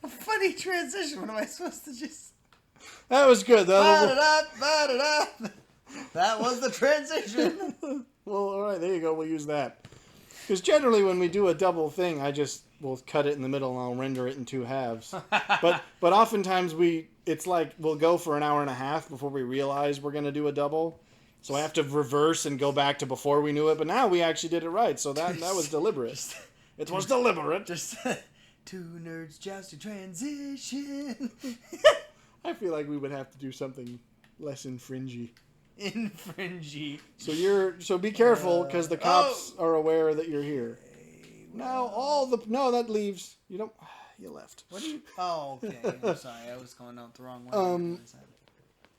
A funny transition. What am I supposed to just... That was good. That was the transition. Well, all right, there you go. We'll use that. Because generally when we do a double thing, I just will cut it in the middle and I'll render it in 2 halves. But oftentimes it's like we'll go for an hour and a half before we realize we're going to do a double. So I have to reverse and go back to before we knew it. But now we actually did it right. So that was deliberate. It was deliberate. Just 2 nerds jousting transition. I feel like we would have to do something less infringy. Infringy. So be careful because the cops are aware that you're here. Now that leaves. You left. What do you? Oh, okay. I'm sorry. I was going out the wrong way.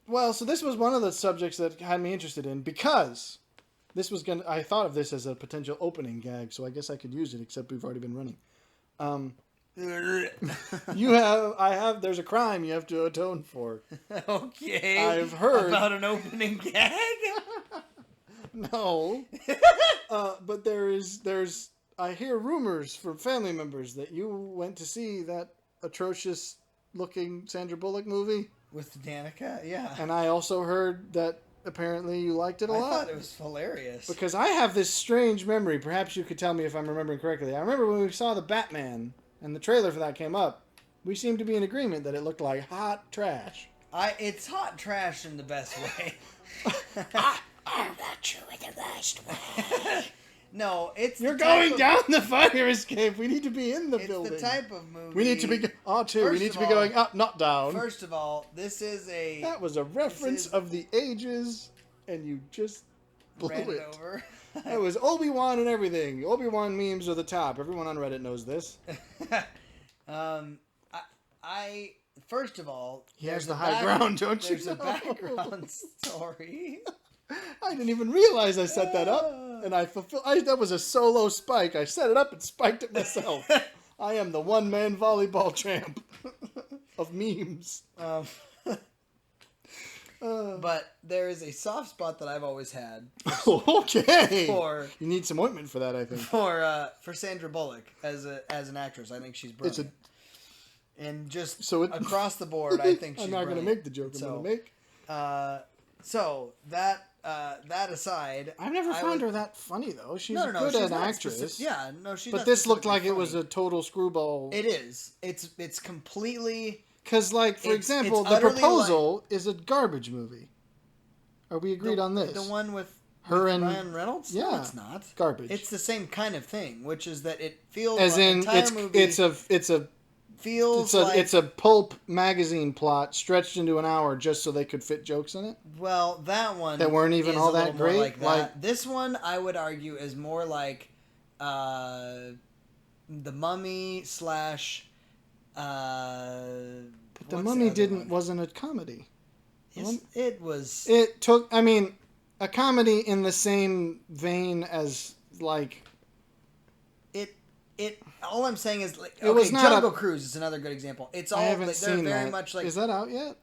Well, so this was one of the subjects that had me interested in because I thought of this as a potential opening gag, so I guess I could use it, except we've already been running. There's a crime you have to atone for. Okay. I've heard. About an opening gag? No. But I hear rumors from family members that you went to see that atrocious looking Sandra Bullock movie. With Danica? Yeah. And I also heard that apparently you liked it a lot. I thought it was hilarious. Because I have this strange memory. Perhaps you could tell me if I'm remembering correctly. I remember when we saw the Batman and the trailer for that came up, we seemed to be in agreement that it looked like hot trash. It's hot trash in the best way. I want you in the worst way. No, it's You're going down the fire escape. We need to be in the building. It's the type of movie. We need to be we need to be going up, not down. First of all, this is a... That was a reference of the ages, and you just blew it over. That was Obi-Wan and everything. Obi-Wan memes are the top. Everyone on Reddit knows this. First of all... He has the high ground, don't you? There's a background story. I didn't even realize I set that up, and that was a solo spike. I set it up and spiked it myself. I am the one-man volleyball champ of memes. But there is a soft spot that I've always had. Okay. You need some ointment for that, I think. For Sandra Bullock as an actress, I think she's brilliant. And just across the board, I think she's I'm not going to make the joke I'm going to make. So that aside, I've never found her that funny though. She's good as an actress. She's. But this looked like it was a total screwball. It is. It's completely. Because, for example, The Proposal is a garbage movie. Are we agreed on this? The one with her and Ryan Reynolds? Yeah, no, it's not garbage. It's the same kind of thing, which is that it feels as in it's a pulp magazine plot stretched into an hour just so they could fit jokes in it. Well, that one that weren't even all that great. Like that. This one, I would argue, is more like The Mummy / But The Mummy wasn't a comedy. It was. It took. I mean, a comedy in the same vein as It. All I'm saying is it was not Jungle Cruise is another good example. It's all. I haven't seen very that. Much like. Is that out yet?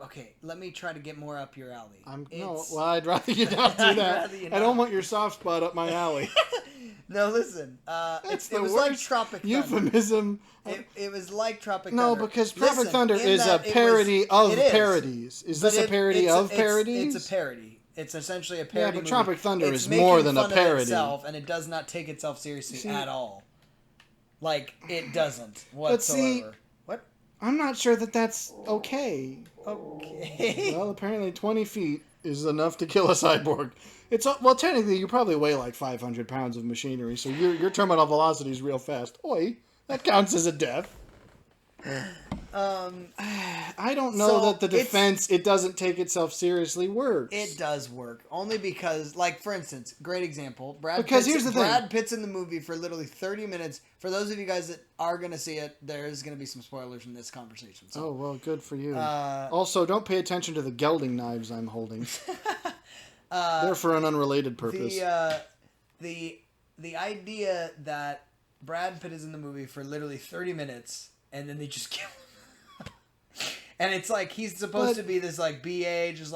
Okay, let me try to get more up your alley. I'd rather you not do that. I don't want your soft spot up my alley. No, listen. It was like Tropic Thunder. Euphemism. It was like Tropic Thunder. No, because Tropic Thunder is a parody of parodies. Is this a parody of parodies? It's a parody. It's essentially a parody. Yeah, but Tropic Thunder is more than a parody. Itself, and it does not take itself seriously at all. It doesn't whatsoever. What? I'm not sure that that's okay. Okay. Well, apparently 20 feet is enough to kill a cyborg. Technically, you probably weigh like 500 pounds of machinery, so your terminal velocity is real fast. Oi, that counts as a death. I don't know that the defense, it doesn't take itself seriously, works. It does work. Only because, for instance, great example. Brad Pitt's in the movie for literally 30 minutes. For those of you guys that are going to see it, there's going to be some spoilers in this conversation. So. Oh, well, good for you. Also, don't pay attention to the gelding knives I'm holding. They're for an unrelated purpose. The idea that Brad Pitt is in the movie for literally 30 minutes... and then they just kill him. And it's like he's supposed to be this BA, just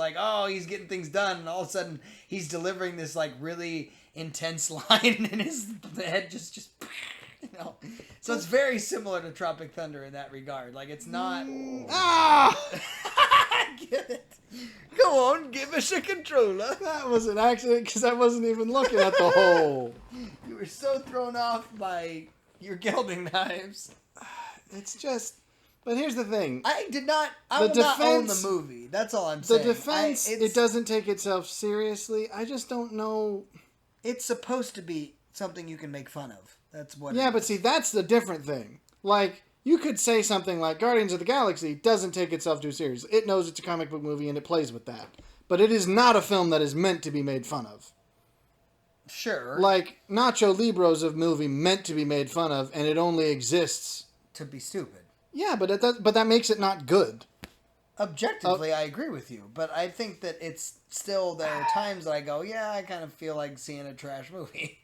he's getting things done, and all of a sudden he's delivering this really intense line, and his head just So it's very similar to Tropic Thunder in that regard. Like, it's not... Get it. Go on, give us a controller. That was an accident because I wasn't even looking at the hole. You were so thrown off by your gelding knives. It's just... But here's the thing. I will not own the movie. That's all I'm saying. The defense, it doesn't take itself seriously. I just don't know... It's supposed to be something you can make fun of. That's what. Yeah, but see, that's the different thing. Like, you could say something like Guardians of the Galaxy doesn't take itself too seriously. It knows it's a comic book movie and it plays with that. But it is not a film that is meant to be made fun of. Sure. Like, Nacho Libro's a movie meant to be made fun of, and it only exists... to be stupid. Yeah, but that makes it not good. Objectively, I agree with you. But I think that it's still... There are times that I go, yeah, I kind of feel like seeing a trash movie.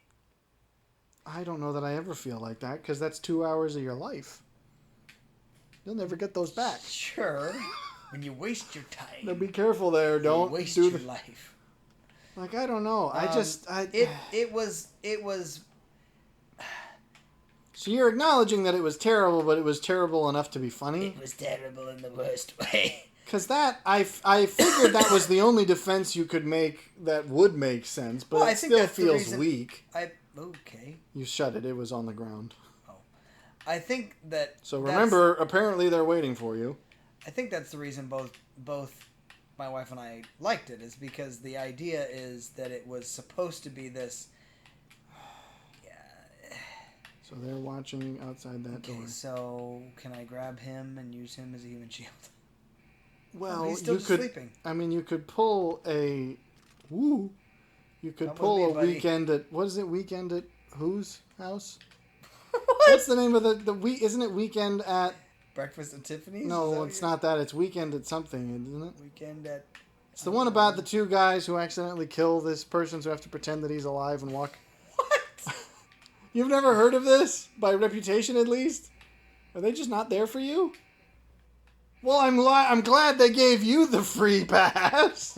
I don't know that I ever feel like that, because that's 2 hours of your life. You'll never get those back. Sure. When you waste your time. Now be careful there. Don't waste do your life. Like, I don't know. It was. So you're acknowledging that it was terrible, but it was terrible enough to be funny? It was terrible in the worst way. Because I figured that was the only defense you could make that would make sense, but it still feels weak. Okay. You shut it. It was on the ground. Oh. I think that... So remember, apparently they're waiting for you. I think that's the reason both my wife and I liked it, is because the idea is that it was supposed to be this... Yeah. So they're watching outside that door. So can I grab him and use him as a human shield? Well, he's still sleeping. I mean, you could pull a... Woo! You could pull a weekend at... What is it? Weekend at whose house? What's the name of the week? Isn't it weekend at... Breakfast at Tiffany's? No, it's not that. It's weekend at something, isn't it? Weekend at... It's the one about the two guys who accidentally kill this person, so have to pretend that he's alive and walk... What? You've never heard of this? By reputation, at least? Are they just not there for you? Well, I'm glad they gave you the free pass.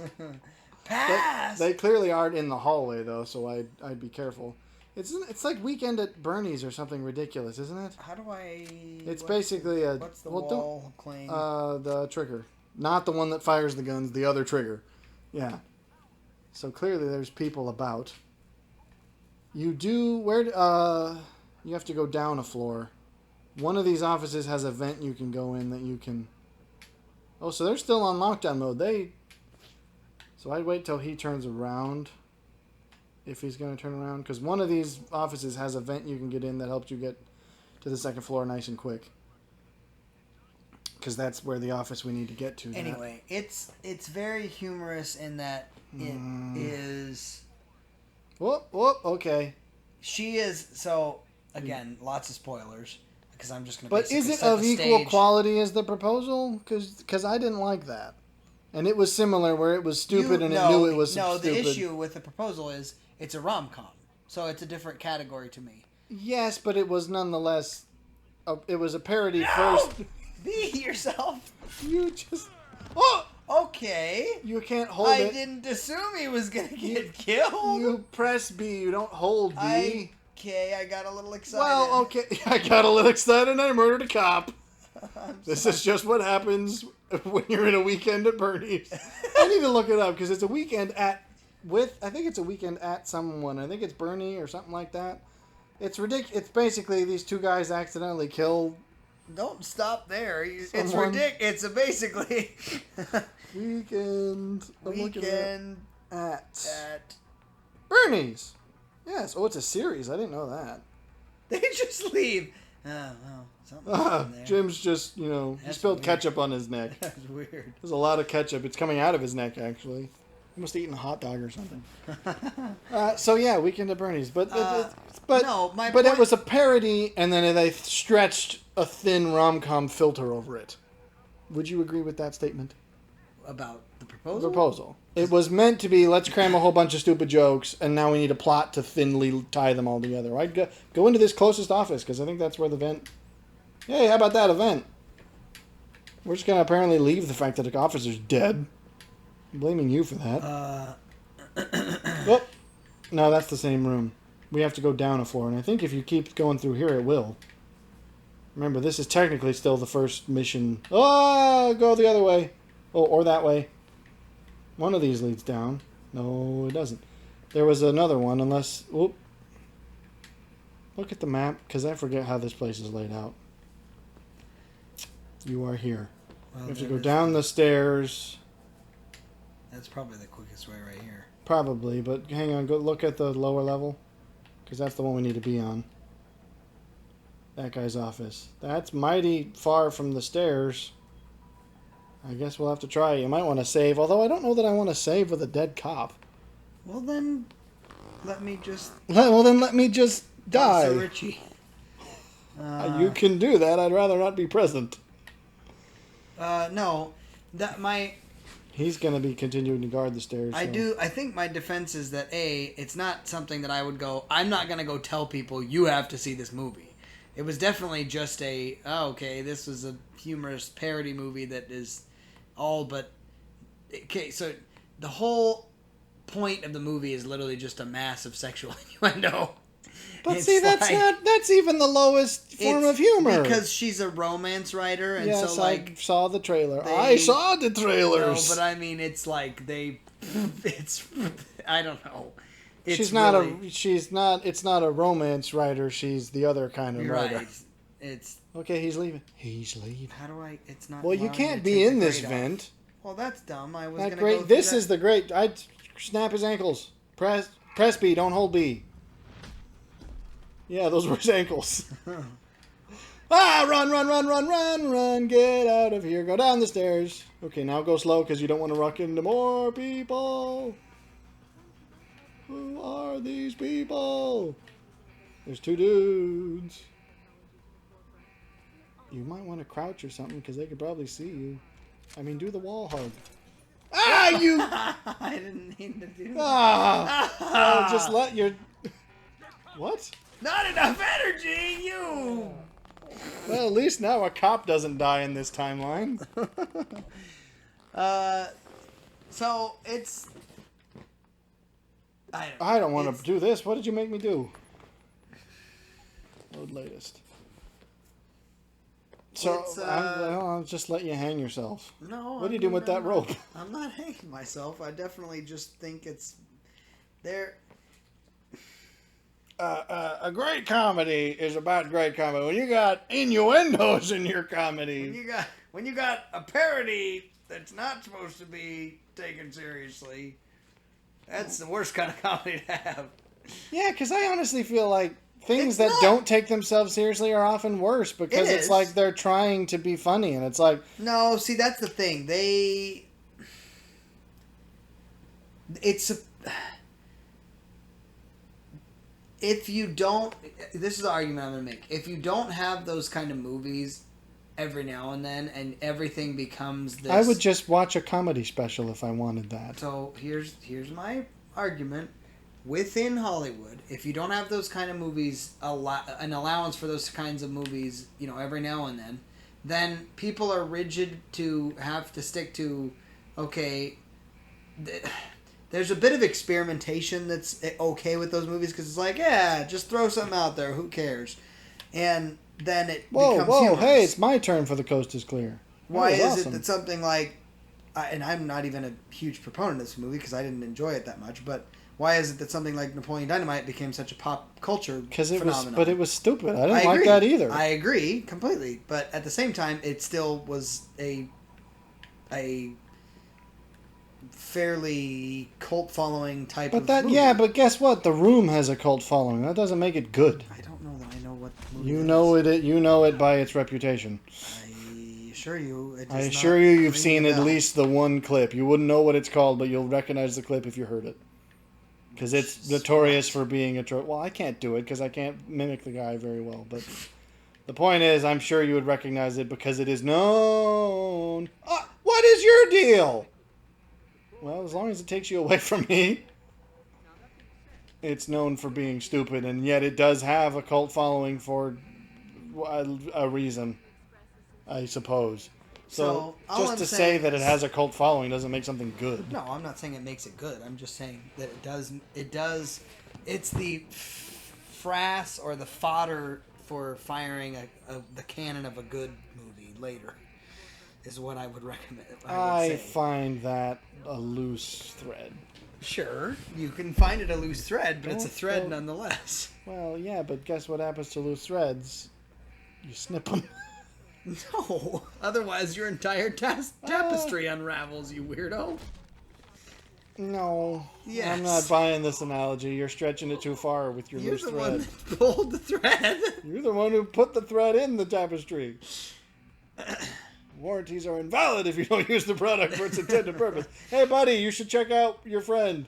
Pass. They clearly aren't in the hallway though, so I'd be careful. It's like Weekend at Bernie's or something ridiculous, isn't it? How do I? It's basically a... What's the wall claim? The trigger, not the one that fires the guns. The other trigger. Yeah. So clearly there's people about. You do you have to go down a floor. One of these offices has a vent you can go in that you can... Oh, so they're still on lockdown mode. So I'd wait till he turns around. If he's going to turn around. Because one of these offices has a vent you can get in that helps you get to the second floor nice and quick. Because that's where the office we need to get to. Anyway, it's very humorous in that it is... Whoop, okay. She is... So, again, lots of spoilers. Because I'm just going to But is it of equal quality as the proposal? Because I didn't like that. And it was similar where it was stupid and it knew it was stupid. No, the issue with the proposal is it's a rom-com. So it's a different category to me. Yes, but it was nonetheless... it was a parody first. Be yourself. You just... Oh! Okay. You can't hold it. I didn't assume he was going to get killed. You press B. You don't hold B. Okay, I got a little excited. Well, okay. I got a little excited and I murdered a cop. This is just what happens when you're in a Weekend at Bernie's. I need to look it up because it's a weekend at... I think it's a weekend at someone. I think it's Bernie or something like that. It's ridiculous. It's basically these two guys accidentally kill... Don't stop there. It's ridiculous. It's basically... Weekend at Bernie's. Yes. Oh, it's a series. I didn't know that. They just leave. Oh, well, something's in there. Jim's just, he spilled ketchup on his neck. That's weird. There's a lot of ketchup. It's coming out of his neck, actually. He must have eaten a hot dog or something. So, yeah, Weekend at Bernie's. But it was a parody, and then they stretched a thin rom-com filter over it. Would you agree with that statement? About the proposal? The proposal. It was meant to be, let's cram a whole bunch of stupid jokes, and now we need a plot to thinly tie them all together. I'd go into this closest office, because I think that's where the vent... Hey, how about that event? We're just going to apparently leave the fact that the officer's dead. I'm blaming you for that. Oh, no, that's the same room. We have to go down a floor, and I think if you keep going through here, it will. Remember, this is technically still the first mission. Oh, go the other way. Oh, or that way. One of these leads down. No, it doesn't. There was another one, unless... Whoop. Look at the map, because I forget how this place is laid out. You are here. Well, you have to go down the stairs. That's probably the quickest way right here. Probably, but hang on. Go look at the lower level, because that's the one we need to be on. That guy's office. That's mighty far from the stairs. I guess we'll have to try. You might want to save, although I don't know that I want to save with a dead cop. Well, then, let me just... Well, then let me just die. So Richie. You can do that. I'd rather not be present. No. He's going to be continuing to guard the stairs. I think my defense is that, A, it's not something that I would go... I'm not going to go tell people, you have to see this movie. It was definitely just okay, this was a humorous parody movie that is all but... Okay, so the whole point of the movie is literally just a massive sexual innuendo. But see, that's even the lowest form of humor. Because she's a romance writer, and yes, so like... I saw the trailer. I saw the trailers! No, but I mean, it's like it's... I don't know. It's not a romance writer. She's the other kind of writer. Right. It's okay. He's leaving. How do I? It's not. Well, you can't be in this vent. Well, that's dumb. I was that gonna great. Go this is the great. I'd snap his ankles. Press B. Don't hold B. Yeah, those were his ankles. Run! Get out of here. Go down the stairs. Okay, now go slow because you don't want to ruck into more people. Who are these people? There's two dudes. You might want to crouch or something because they could probably see you. I mean, do the wall hug. You! I didn't mean to do that. Just let your... What? Not enough energy, you! Well, at least now a cop doesn't die in this timeline. So it's... I don't want to do this. What did you make me do? Load latest. So, I'll just let you hang yourself. No. What are you doing with that rope? I'm not hanging myself. I definitely just think it's... There... A great comedy is about great comedy. When you got innuendos in your comedy... When you got a parody that's not supposed to be taken seriously... That's the worst kind of comedy to have. Yeah, because I honestly feel like things that don't take themselves seriously are often worse because it's like they're trying to be funny and it's like... No, see, that's the thing. If you don't... This is the argument I'm going to make. If you don't have those kind of movies every now and then and everything becomes this... I would just watch a comedy special if I wanted that. So here's my argument. Within Hollywood, if you don't have those kind of movies, an allowance for those kinds of movies, every now and then people are rigid to have to stick to, okay, there's a bit of experimentation that's okay with those movies because it's like, yeah, just throw something out there, who cares? And then it becomes humorous. Hey, it's my turn for The Coast is Clear. Why is it that something like, and I'm not even a huge proponent of this movie because I didn't enjoy it that much, but why is it that something like Napoleon Dynamite became such a pop culture phenomenon? But it was stupid. I didn't like that either. I agree completely, but at the same time, it still was a fairly cult following type of movie. Yeah, but guess what? The Room has a cult following. That doesn't make it good. I don't know that I know what movie you know it by its reputation. I assure you you've seen at least the one clip. You wouldn't know what it's called, but you'll recognize the clip if you heard it. Because it's notorious for being a trope. Well, I can't do it because I can't mimic the guy very well. But the point is, I'm sure you would recognize it because it is known. What is your deal? Well, as long as it takes you away from me. It's known for being stupid, and yet it does have a cult following for a reason, I suppose. So just to say that it has a cult following doesn't make something good. No, I'm not saying it makes it good. I'm just saying that it does. It's the frass or the fodder for firing the canon of a good movie later. Is what I would recommend. I find that a loose thread. Sure, you can find it a loose thread, but it's a thread nonetheless. Well, yeah, but guess what happens to loose threads? You snip them. No, otherwise your entire tapestry unravels, you weirdo. No, yes. I'm not buying this analogy. You're stretching it too far with your loose thread. You're the one that pulled the thread. You're the one who put the thread in the tapestry. Warranties are invalid if you don't use the product for its intended purpose. Hey, buddy, you should check out your friend.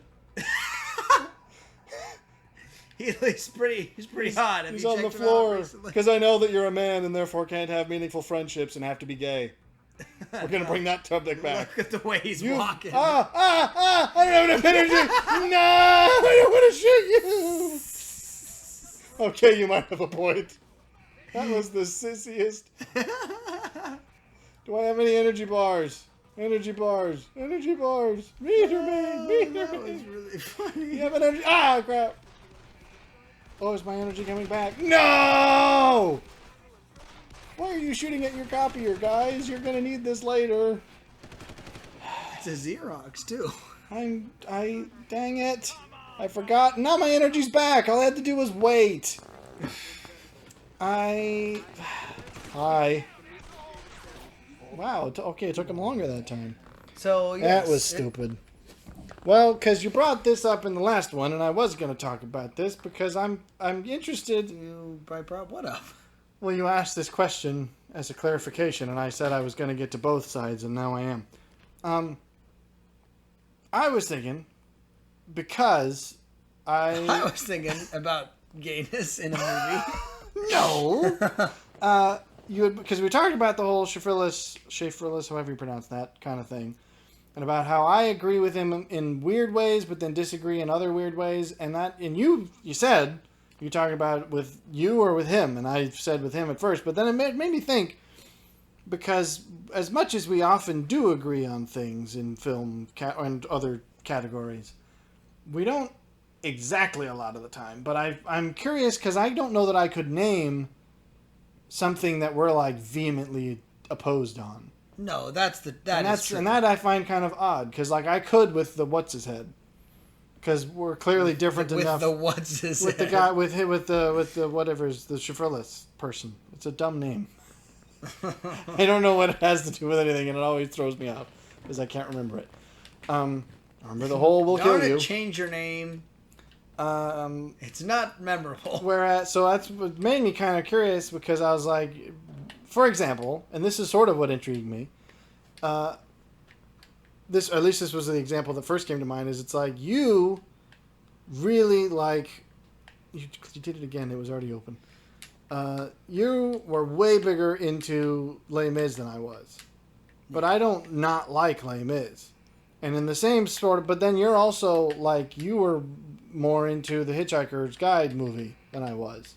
He's pretty hot. He's on the floor because I know that you're a man and therefore can't have meaningful friendships and have to be gay. We're gonna bring that topic back. Look at the way he's walking. I don't have enough energy. No, I don't want to shoot you. Okay, you might have a point. That was the sissiest. Do I have any energy bars? Energy bars. Energy bars. Meter me. That was really funny. You have an energy. Ah, crap. Oh, is my energy coming back? No! Why are you shooting at your copier, guys? You're gonna need this later. It's a Xerox, too. Dang it. I forgot. Now my energy's back. All I had to do was wait. Hi. Wow, okay, it took him longer that time. So, yes. That was stupid. Well, because you brought this up in the last one, and I was going to talk about this because I'm interested. I brought what up? Well, you asked this question as a clarification, and I said I was going to get to both sides, and now I am. I was thinking, because I was thinking about gayness in a movie. No! Because we talked about the whole Shafrilus, however you pronounce that kind of thing, and about how I agree with him in weird ways, but then disagree in other weird ways, and you said you're talking about with you or with him, and I said with him at first, but then it made me think, because as much as we often do agree on things in film and other categories, we don't exactly a lot of the time. But I'm curious because I don't know that I could name something that we're like vehemently opposed on. No, that's true. And that I find kind of odd because like I could with the what's his head, because we're clearly different enough. With the what's his head. With the guy with the whatever's the Shafrilus person. It's a dumb name. I don't know what it has to do with anything, and it always throws me off because I can't remember it. Remember the whole "will kill you." Change your name. It's not memorable. So that's what made me kind of curious because I was like, for example, and this is sort of what intrigued me. At least this was the example that first came to mind. Is it's like you really like you did it again. It was already open. You were way bigger into Les Mis than I was, but I don't not like Les Mis, and in the same sort of. But then you're also like you were more into the Hitchhiker's Guide movie than I was.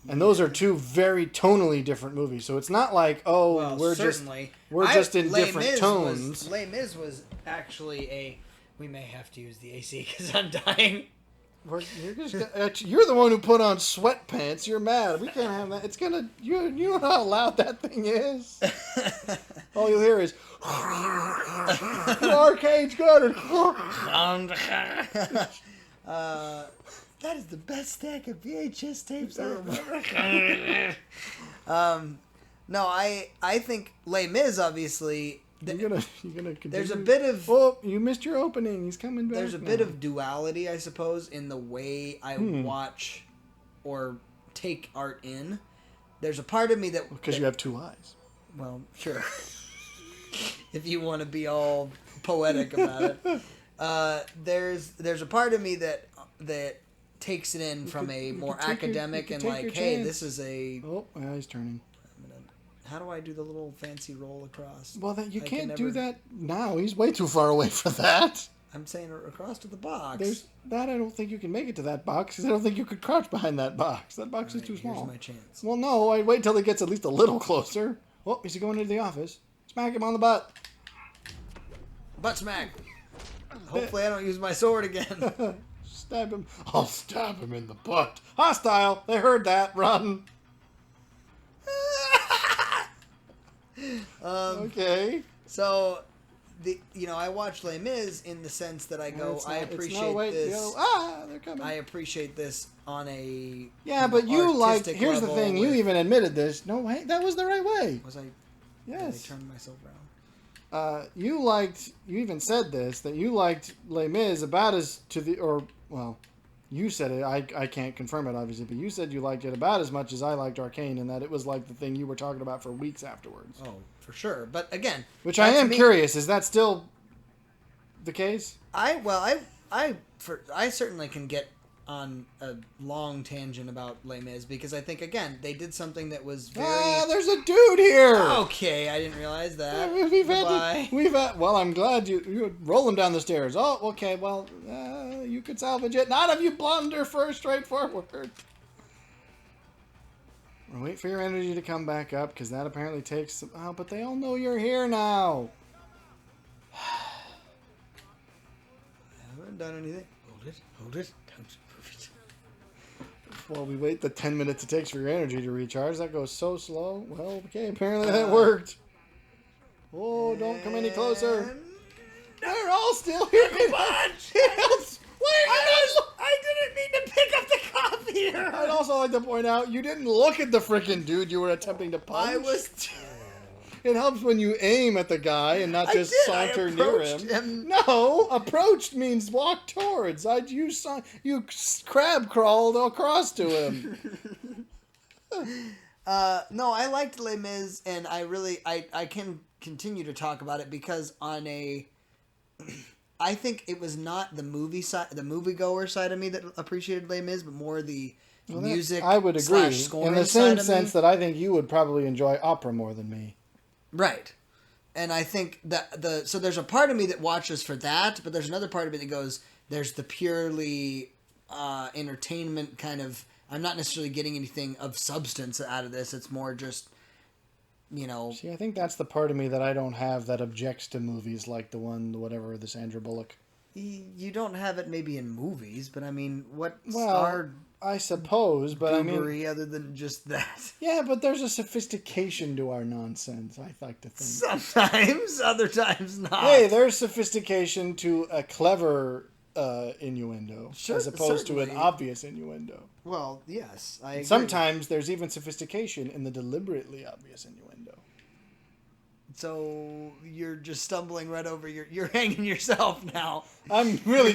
And those are two very tonally different movies. So it's not like, we're just in different tones. Les Mis was actually we may have to use the AC because I'm dying. You're the one who put on sweatpants. You're mad. We can't have that. It's gonna. You know how loud that thing is. All you'll hear is. Arcane's got it. That is the best stack of VHS tapes ever. No, I think Les Mis obviously. You're gonna continue. There's a bit of. Oh, you missed your opening. He's coming back. There's a bit of duality, I suppose, in the way I watch or take art in. There's a part of me that because you have two eyes. Well, sure. If you want to be all poetic about it, there's a part of me that takes it in from a more academic and like, hey, this is a. Oh, my eye's turning. How do I do the little fancy roll across? Well, you can't do that now. He's way too far away for that. I'm saying across to the box. I don't think you can make it to that box because I don't think you could crouch behind that box. That box is too small. Here's my chance. Well, no, I'd wait till he gets at least a little closer. Oh, is he going into the office? Smack him on the butt. Butt smack. Hopefully I don't use my sword again. stab him. I'll stab him in the butt. Hostile. They heard that. Run. Okay. So, I watch Les Mis in the sense that I go, I appreciate this. They're coming. I appreciate this on a but you liked. Here's the level thing. You even admitted this. No way. That was the right way. Was I? Yes. Did I turn myself around? You liked. You even said this that you liked Les Mis about as you said it. I can't confirm it obviously, but you said you liked it about as much as I liked Arcane, and that it was like the thing you were talking about for weeks afterwards. Oh, for sure. But again, which I am curious. Is that still the case? I certainly can get on a long tangent about Les Mis because I think again they did something that was very. There's a dude here. Okay, I didn't realize that. Well, I'm glad you roll him down the stairs. Oh, okay. Well, you could salvage it. Not if you blunder first, straight forward. Well, wait for your energy to come back up because that apparently takes some. Oh, but they all know you're here now. I haven't done anything. Hold it. Well, we wait the 10 minutes it takes for your energy to recharge. That goes so slow. Well, okay, apparently that worked. Oh, don't come any closer. They're all still here. I didn't mean to pick up the copier. I'd also like to point out, you didn't look at the freaking dude you were attempting to punch. I was... It helps when you aim at the guy and not just saunter near him. No, approached means walk towards. You crab crawled across to him. No, I liked Les Mis, and I can continue to talk about it because I think it was not the moviegoer side of me that appreciated Les Mis, but more the music. I would agree in the same sense that I think you would probably enjoy opera more than me. Right. And I think that so there's a part of me that watches for that, but there's another part of me that goes, there's the purely entertainment kind of, I'm not necessarily getting anything of substance out of this. It's more just, See, I think that's the part of me that I don't have that objects to movies like the Sandra Bullock. You don't have it maybe in movies, but I mean, I suppose, but other than just that. Yeah, but there's a sophistication to our nonsense, I like to think. Sometimes, other times not. Hey, there's sophistication to a clever innuendo, as opposed to an obvious innuendo. Well, yes, I agree. Sometimes there's even sophistication in the deliberately obvious innuendo. So you're just stumbling right over you're hanging yourself now. I'm really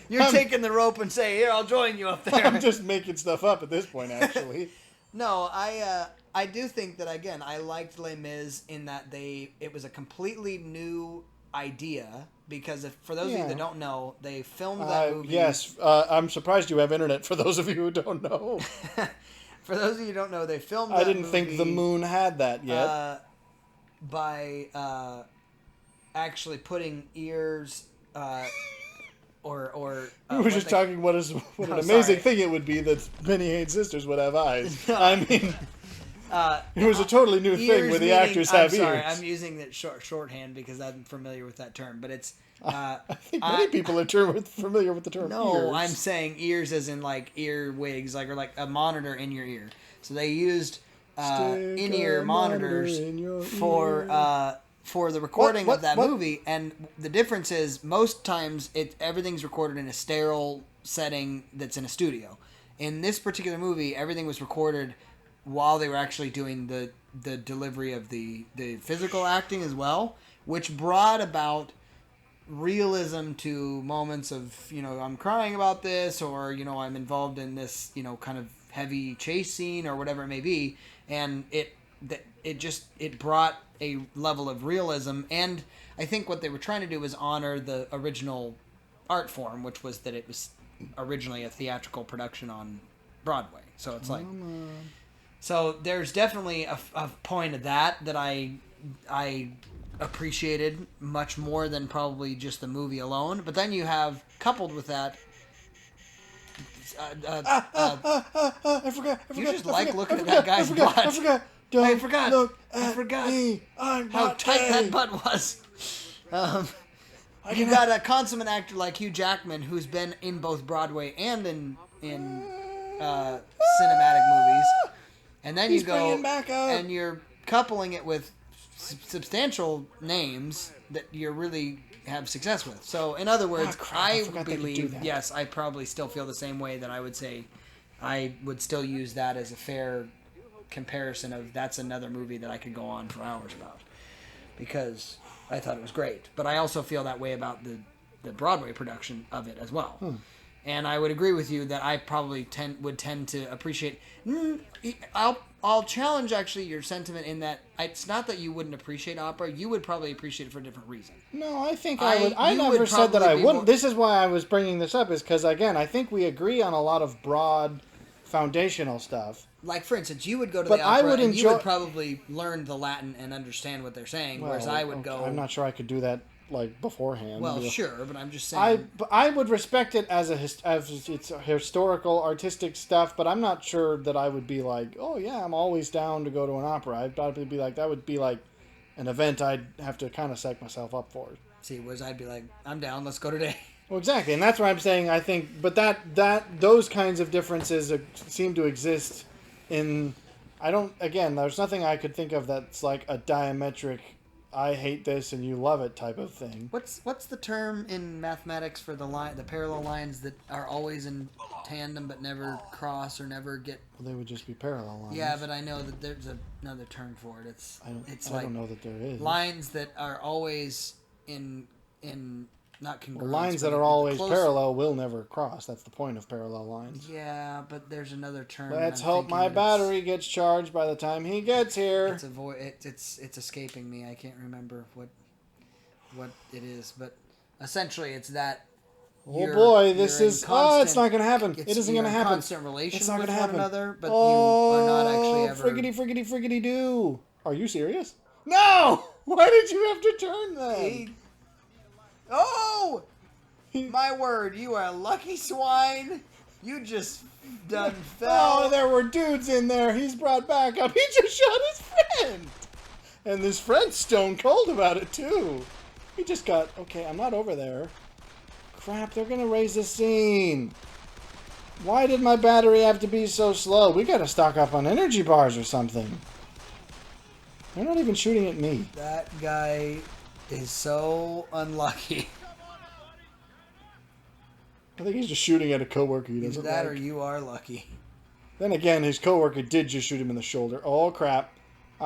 You're taking the rope and saying, "Here, I'll join you up there." I'm just making stuff up at this point, actually. No, I do think that again, I liked Les Mis in that it was a completely new idea because for those of you that don't know, they filmed that movie. Yes, I'm surprised you have internet. For those of you who don't know, for those of you who don't know, they filmed. I didn't think the moon had that yet. By actually putting ears or we were just talking what an amazing thing it would be that Benny Hane's sisters would have eyes. I mean, it was a totally new thing where the actors have ears. I'm using that shorthand because I'm familiar with that term, but it's. I think many people are familiar with the term. No, ears. I'm saying ears as in like ear wigs, or like a monitor in your ear. So they used. In-ear monitors for the recording of that movie, and the difference is most times everything's recorded in a sterile setting that's in a studio. In this particular movie, everything was recorded while they were actually doing the delivery of the physical acting as well, which brought about realism to moments of I'm crying about this, or I'm involved in this kind of heavy chase scene or whatever it may be. And it brought a level of realism, and I think what they were trying to do was honor the original art form, which was that it was originally a theatrical production on Broadway. So it's like, so there's definitely a point of that I appreciated much more than probably just the movie alone. But then you have coupled with that. I forgot. You just looking at that guy's butt. I forgot. Look I forgot me. I'm how not tight gay. that butt was. You got a consummate actor like Hugh Jackman, who's been in both Broadway and in cinematic movies, and then you go and you're coupling it with substantial names that you really have success with. So, in other words, I believe, yes, I probably still feel the same way, that I would say I would still use that as a fair comparison of that's another movie that I could go on for hours about, because I thought it was great. But I also feel that way about the Broadway production of it as well. And I would agree with you that I probably would tend to appreciate. I'll challenge actually your sentiment in that it's not that you wouldn't appreciate opera. You would probably appreciate it for a different reason. No, I think I would. I never said that I wouldn't. This is why I was bringing this up, is because, again, I think we agree on a lot of broad foundational stuff. Like, for instance, you would go to the opera and you would probably learn the Latin and understand what they're saying, whereas I would go... I'm not sure I could do that, like, beforehand. Well, sure, but I'm just saying... I would respect it as it's historical, artistic stuff, but I'm not sure that I would be like, oh, yeah, I'm always down to go to an opera. I'd probably be like, that would be like an event I'd have to kind of psych myself up for. See, whereas I'd be like, I'm down, let's go today. Well, exactly, and that's why I'm saying I think, but those kinds of differences seem to exist in, there's nothing I could think of that's like a diametric, I hate this and you love it type of thing. What's the term in mathematics for the parallel lines that are always in tandem but never cross or never get... Well, they would just be parallel lines. Yeah, but I know that there's another term for it. I don't know that there is. Lines that are always in not congruent. Well, lines that are always parallel will never cross. That's the point of parallel lines. Yeah, but there's another term. Let's hope my battery gets charged by the time he gets here. It's escaping me. I can't remember what it is, but essentially it's that. Oh boy, this is... it's not going to happen. It isn't going to happen. Constant relation with one another, but you are not actually ever... friggity do. Are you serious? No! Why did you have to turn that? Oh! My word, you are a lucky swine. You just done fell. Oh, there were dudes in there. He's brought back up. He just shot his friend. And this friend's stone cold about it, too. He just got... Okay, I'm not over there. Crap, they're going to raise the scene. Why did my battery have to be so slow? We got to stock up on energy bars or something. They're not even shooting at me. That guy is so unlucky. I think he's just shooting at a coworker he doesn't like. Or you are lucky. Then again, his coworker did just shoot him in the shoulder. Oh, crap. Si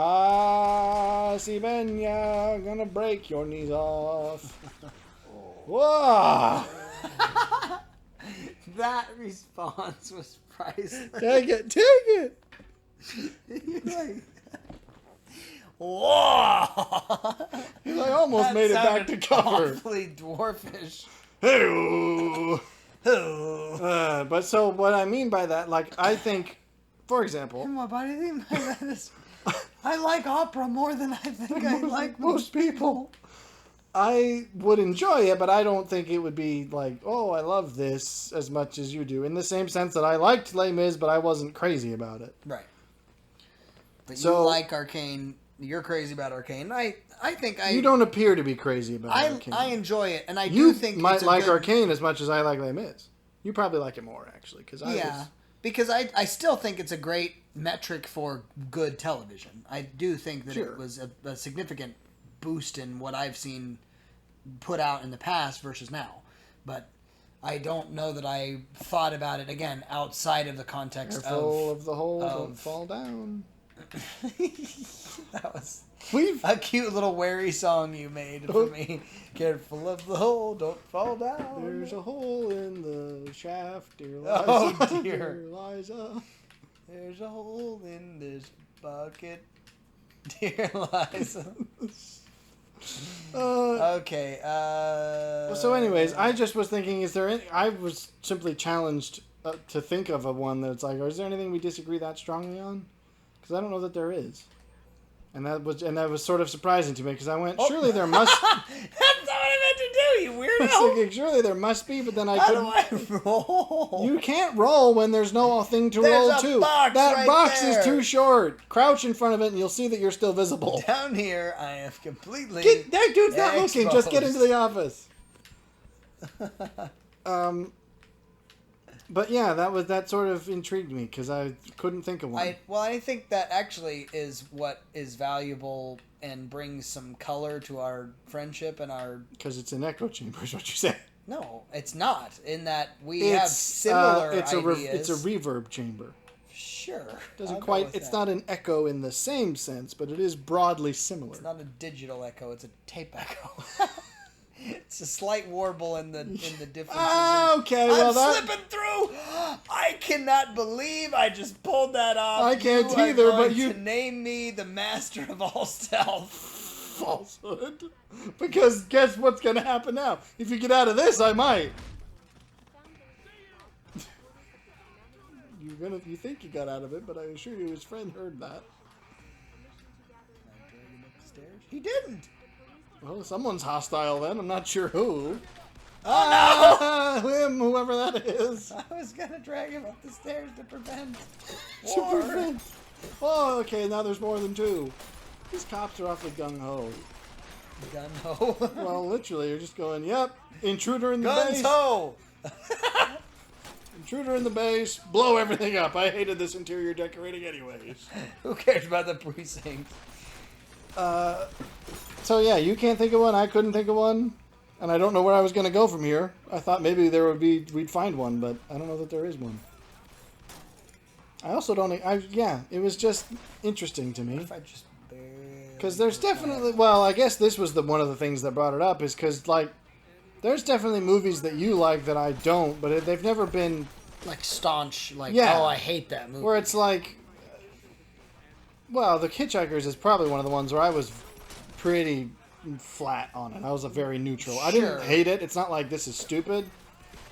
venya, gonna break your knees off. Whoa! That response was priceless. Take it! You're like... Whoa! I almost made it back to cover. Awfully dwarfish. Hey-oh. But so what I mean by that, like, I think, for example... What do you think by that is... I like opera more than I think I like most people. I would enjoy it, but I don't think it would be like, oh, I love this as much as you do. In the same sense that I liked Les Mis, but I wasn't crazy about it. Right. But you like Arcane... You're crazy about Arcane. I think I... You don't appear to be crazy about Arcane. I enjoy it, and you think might like Arcane as much as I like Les Mis. You probably like it more, actually. Because I still think it's a great metric for good television. I do think that it was a significant boost in what I've seen put out in the past versus now. But I don't know that I thought about it, again, outside of the context of the hole, don't fall down. That was a cute little wary song you made for me. Careful of the hole, don't fall down. There's a hole in the shaft, dear Liza. Oh, dear Liza. There's a hole in this bucket, dear Liza. Okay. So anyways, I just was thinking, I was simply challenged to think of one that's like, is there anything we disagree that strongly on? Because I don't know that there is. And that was sort of surprising to me, because I went, surely there must... That's not what I meant to do, you weirdo! I was thinking, surely there must be, but then I couldn't... How do I roll? You can't roll when there's no thing to roll to. That box is too short. Crouch in front of it and you'll see that you're still visible. Down here, I have completely that dude's not looking. Just get into the office. But yeah, that sort of intrigued me because I couldn't think of one. I think that actually is what is valuable and brings some color to our friendship and our... Because it's an echo chamber is what you say. No, it's not. In that we have similar ideas. It's a reverb chamber. Sure. Doesn't quite. It's not an echo in the same sense, but it is broadly similar. It's not a digital echo. It's a tape echo. It's a slight warble in the differences. Okay, I'm slipping through. I cannot believe I just pulled that off. I can't you either. Are going but you to name me the master of all stealth. Falsehood. Because guess what's gonna happen now? If you get out of this, I might. You think you got out of it, but I assure you his friend heard that. He didn't. Well, someone's hostile then. I'm not sure who. Oh no! Him, whoever that is. I was gonna drag him up the stairs to prevent war. Oh, okay. Now there's more than two. These cops are awfully gung ho. Gun ho. Well, literally, you're just going, yep, intruder in the Guns base. ho. Intruder in the base, blow everything up. I hated this interior decorating anyways. Who cares about the precinct? So yeah, you can't think of one, I couldn't think of one, and I don't know where I was going to go from here. I thought maybe we'd find one, but I don't know that there is one. I also don't, it was just interesting to me. If I just Because there's definitely, well, I guess this was one of the things that brought it up, is because, like, there's definitely movies that you like that I don't, but they've never been... like staunch, like, yeah, oh, I hate that movie. Where it's like... Well, The Hitchhikers is probably one of the ones where I was pretty flat on it. I was a very neutral. I didn't hate it. It's not like this is stupid.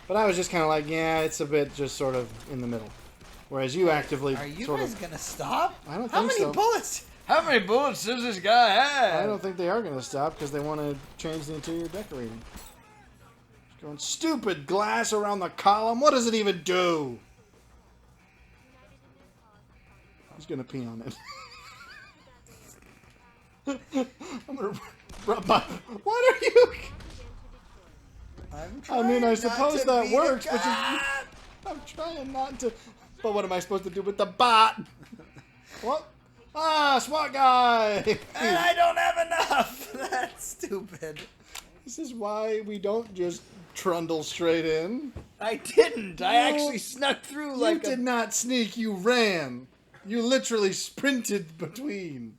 But I was just kind of like, yeah, it's a bit just sort of in the middle. Whereas you actively Are you sort guys of... going to stop? I don't How think so. many bullets? How many bullets does this guy have? I don't think they are going to stop because they want to change the interior decorating. Just going, stupid glass around the column. What does it even do? He's going to pee on it. I'm going to rub my... What are you... I mean, I suppose that works, but I'm trying not to... But what am I supposed to do with the bot? What? Ah, SWAT guy! And I don't have enough! That's stupid. This is why we don't just trundle straight in. I didn't. I actually snuck through like You did not sneak, you ran. You literally sprinted between.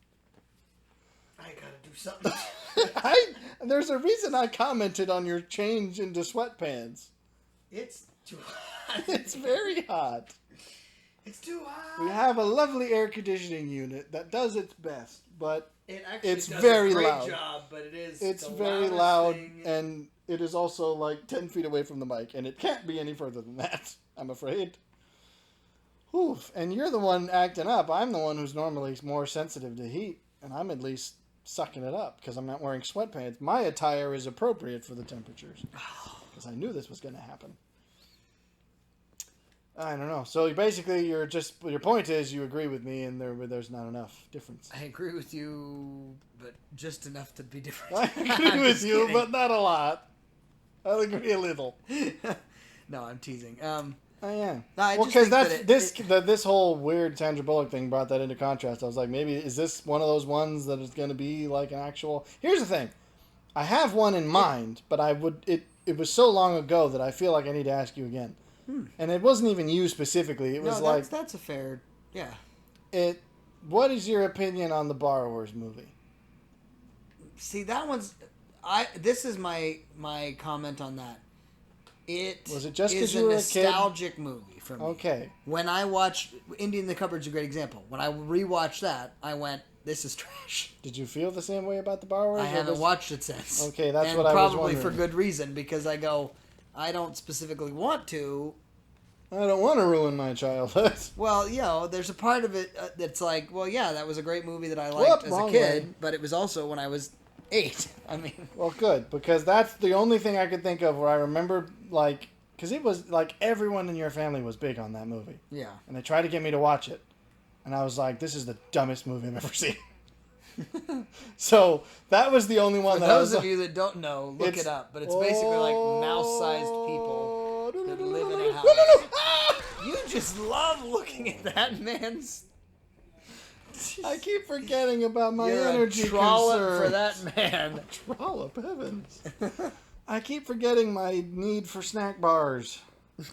I gotta do something. There's a reason I commented on your change into sweatpants. It's too hot. It's very hot. It's too hot. We have a lovely air conditioning unit that does its best, but it's does very a great loud. job, but it is It's the very loudest loud, thing. and it is also like 10 feet away from the mic, and it can't be any further than that, I'm afraid. Oof, and you're the one acting up. I'm the one who's normally more sensitive to heat, and I'm at least sucking it up because I'm not wearing sweatpants. My attire is appropriate for the temperatures because I knew this was going to happen. I don't know. So basically, your point is you agree with me, and there's not enough difference. I agree with you, but just enough to be different. I agree with you, but not a lot. I'll agree a little. No, I'm teasing. Oh yeah. No, I well, just because think this whole weird Sandra Bullock thing brought that into contrast. I was like, maybe is this one of those ones that is going to be like an actual? Here's the thing, I have one in mind, but it was so long ago that I feel like I need to ask you again. And it wasn't even you specifically. It was that's a fair, yeah. What is your opinion on the Borrowers movie? See, that one's, this is my comment on that. It was it just is because a you were a kid? nostalgic movie for me. Okay. When I watched Indie in the Cupboard's a great example. When I rewatched that, I went, "This is trash." Did you feel the same way about the Borrowers? I haven't watched it since. Okay, that's and what I was probably wondering. for good reason, because I go, I don't specifically want to. I don't want to ruin my childhood. Well, there's a part of it that's like, well, yeah, that was a great movie that I liked as a kid, but it was also when I was 8. I mean, well, good, because that's the only thing I could think of where I remember, like, because it was like everyone in your family was big on that movie. Yeah. And they tried to get me to watch it, and I was like, this is the dumbest movie I've ever seen. So that was the only one For that those I was of you that don't know, look it up. But it's basically like mouse-sized people that live in a house. You just love looking at that man's. I keep forgetting about my You're energy a trollop concerns. for that man. Trollop, heavens. I keep forgetting my need for snack bars. I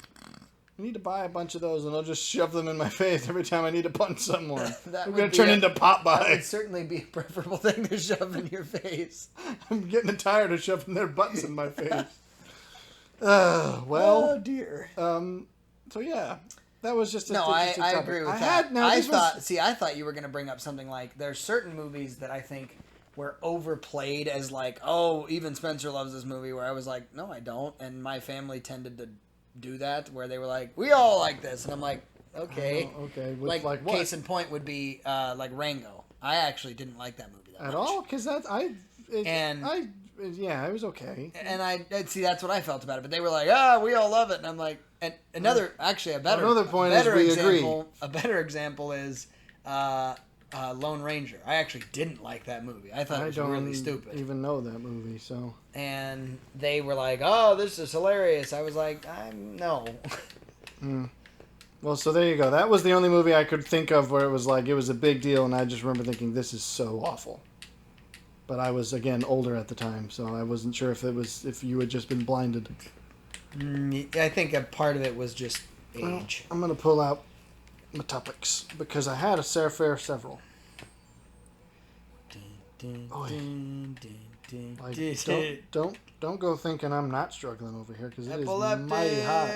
need to buy a bunch of those, and I'll just shove them in my face every time I need to punch someone. I'm going to turn into Popeye. That would certainly be a preferable thing to shove in your face. I'm getting tired of shoving their butts in my face. Oh, dear. So, yeah. That was just a No, I agree with that. I thought you were going to bring up something like there's certain movies that I think were overplayed as like, oh, even Spencer loves this movie, where I was like, no, I don't. And my family tended to do that, where they were like, we all like this. And I'm like, okay. Okay. Like what? Case in point would be like Rango. I actually didn't like that movie that At much. all? Because yeah, it was okay. And I see that's what I felt about it. But they were like, we all love it. And I'm like, and another point is we agree. A better example is Lone Ranger. I actually didn't like that movie. I thought it was really stupid. I don't even know that movie, so. And they were like, oh, this is hilarious. I was like, no. Well, so there you go. That was the only movie I could think of where it was like, it was a big deal, and I just remember thinking, this is so awful. But I was, again, older at the time, so I wasn't sure if you had just been blinded. I think a part of it was just age. Well, I'm going to pull out my topics, because I had several. Don't go thinking I'm not struggling over here, because it is mighty hot.